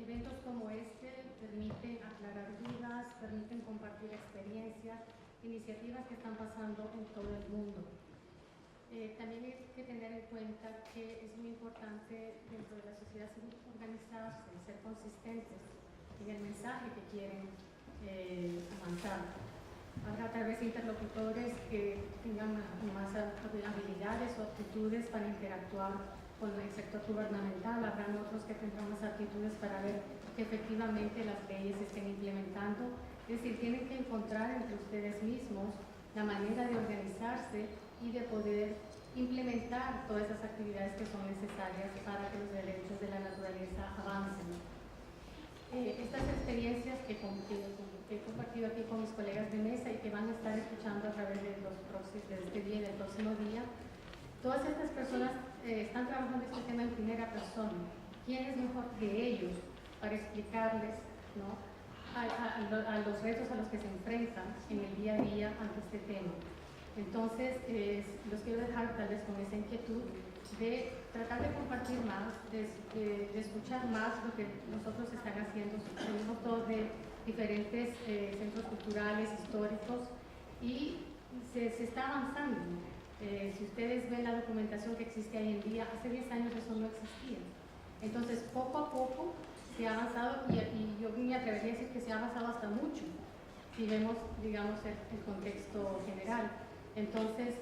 S2: Eventos como este permiten aclarar dudas, permiten compartir experiencias, iniciativas que están pasando en todo el mundo. También hay que tener en cuenta que es muy importante dentro de la sociedad civil organizarse, ser consistentes en el mensaje que quieren avanzar. Habrá tal vez interlocutores que tengan más habilidades o aptitudes para interactuar con el sector gubernamental, habrán otros que tendrán más aptitudes para ver que efectivamente las leyes se estén implementando. Es decir, tienen que encontrar entre ustedes mismos la manera de organizarse y de poder implementar todas esas actividades que son necesarias para que los derechos de la naturaleza avancen. Estas experiencias que he compartido aquí con mis colegas de mesa y que van a estar escuchando a través de este día y del próximo día, todas estas personas están trabajando este tema en primera persona. ¿Quién es mejor que ellos para explicarles, ¿no?, a los retos a los que se enfrentan en el día a día ante este tema? Entonces, los quiero dejar tal vez con esa inquietud de tratar de compartir más, de escuchar más lo que nosotros están haciendo. Venimos todos de diferentes centros culturales, históricos, y se está avanzando. Si ustedes ven la documentación que existe hoy en día, hace 10 años eso no existía. Entonces, poco a poco se ha avanzado, y yo me atrevería a decir que se ha avanzado hasta mucho, si vemos, digamos, el contexto general. Entonces,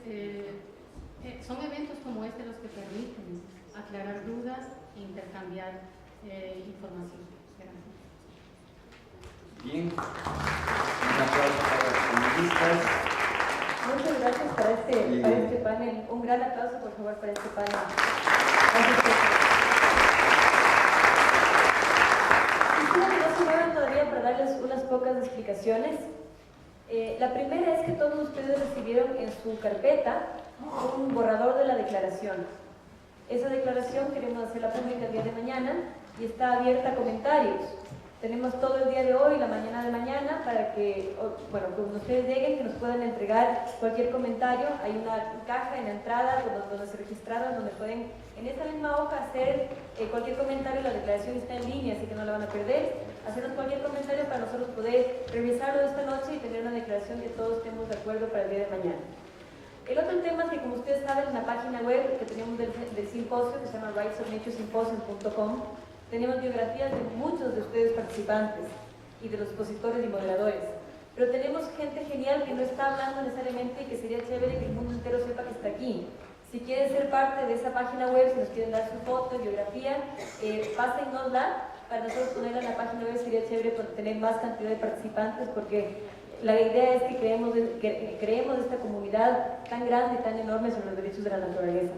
S2: son eventos como este los que permiten aclarar dudas e intercambiar información. Gracias.
S1: Bien, un aplauso para los panelistas.
S8: Muchas gracias para este panel. Un gran aplauso, por favor, para este panel. No se muevan todavía para darles unas pocas explicaciones. La primera es que todos ustedes recibieron en su carpeta un borrador de la declaración. Esa declaración queremos hacerla pública el día de mañana y está abierta a comentarios. Tenemos todo el día de hoy, la mañana de mañana, para que, bueno, cuando ustedes lleguen, que nos puedan entregar cualquier comentario. Hay una caja en la entrada donde se registraron, donde pueden, en esta misma hoja, hacer cualquier comentario. La declaración está en línea, así que no la van a perder. Hacernos cualquier comentario para nosotros poder revisarlo esta noche y tener una declaración que todos estemos de acuerdo para el día de mañana. El otro tema es que, como ustedes saben, en la página web que tenemos del simposio, que se llama rightsofnaturesymposium.com, tenemos biografías de muchos de ustedes participantes y de los expositores y moderadores. Pero tenemos gente genial que no está hablando necesariamente y que sería chévere que el mundo entero sepa que está aquí. Si quieren ser parte de esa página web, si nos quieren dar su foto, biografía, pásennosla para nosotros ponerla en la página web. Sería chévere tener más cantidad de participantes, porque
S16: la idea es que creemos esta comunidad tan grande y tan enorme sobre los derechos de la naturaleza.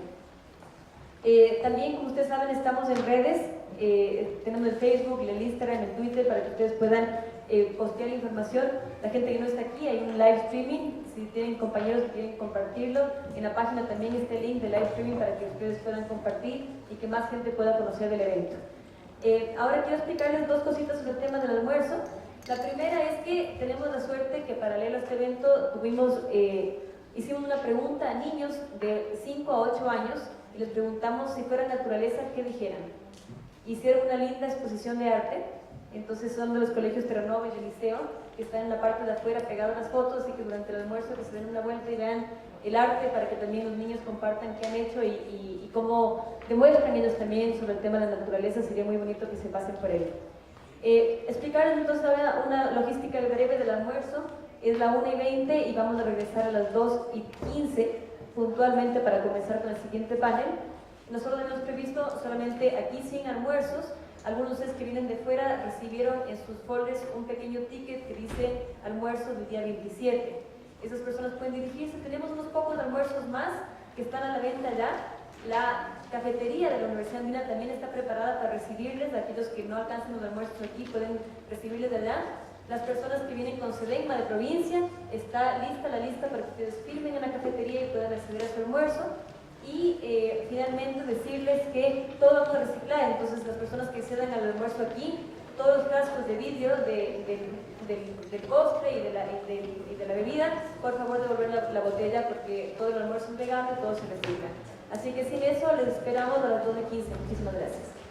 S16: También, como ustedes saben, estamos en redes, tenemos el Facebook, el Instagram, el Twitter, para que ustedes puedan postear información. La gente que no está aquí, hay un live streaming, si tienen compañeros que quieren compartirlo, en la página también está el link de live streaming para que ustedes puedan compartir y que más gente pueda conocer del evento. Ahora quiero explicarles dos cositas sobre el tema del almuerzo. La primera es que tenemos la suerte que paralelo a este evento hicimos una pregunta a niños de 5 a 8 años y les preguntamos si fuera naturaleza, ¿qué dijeran? Hicieron una linda exposición de arte. Entonces son de los colegios Terranova y el Liceo, que están en la parte de afuera pegadas las fotos, y que durante el almuerzo que se den una vuelta y vean el arte para que también los niños compartan qué han hecho y cómo demuestran ellos también sobre el tema de la naturaleza. Sería muy bonito que se pasen por ello. Explicarles entonces ahora una logística breve del almuerzo. Es la 1:20 y vamos a regresar a las 2:15 puntualmente para comenzar con el siguiente panel. Nosotros hemos previsto solamente aquí 100 almuerzos. Algunos de ustedes que vienen de fuera recibieron en sus folders un pequeño ticket que dice almuerzo del día 27. Esas personas pueden dirigirse. Tenemos unos pocos almuerzos más que están a la venta ya. La cafetería de la Universidad Andina también está preparada para recibirles. Aquellos que no alcancen los almuerzos aquí pueden recibirles de allá. Las personas que vienen con Sedegma de provincia, está lista la lista para que ustedes firmen en la cafetería y puedan acceder a su almuerzo. Y finalmente decirles que todo vamos a reciclar. Entonces las personas que accedan al almuerzo aquí, todos los frascos de vidrio del postre y de la bebida, por favor devolver la botella, porque todo el almuerzo es plegable y todo se recicla. Así que sin eso les esperamos a las 2:15. Muchísimas gracias.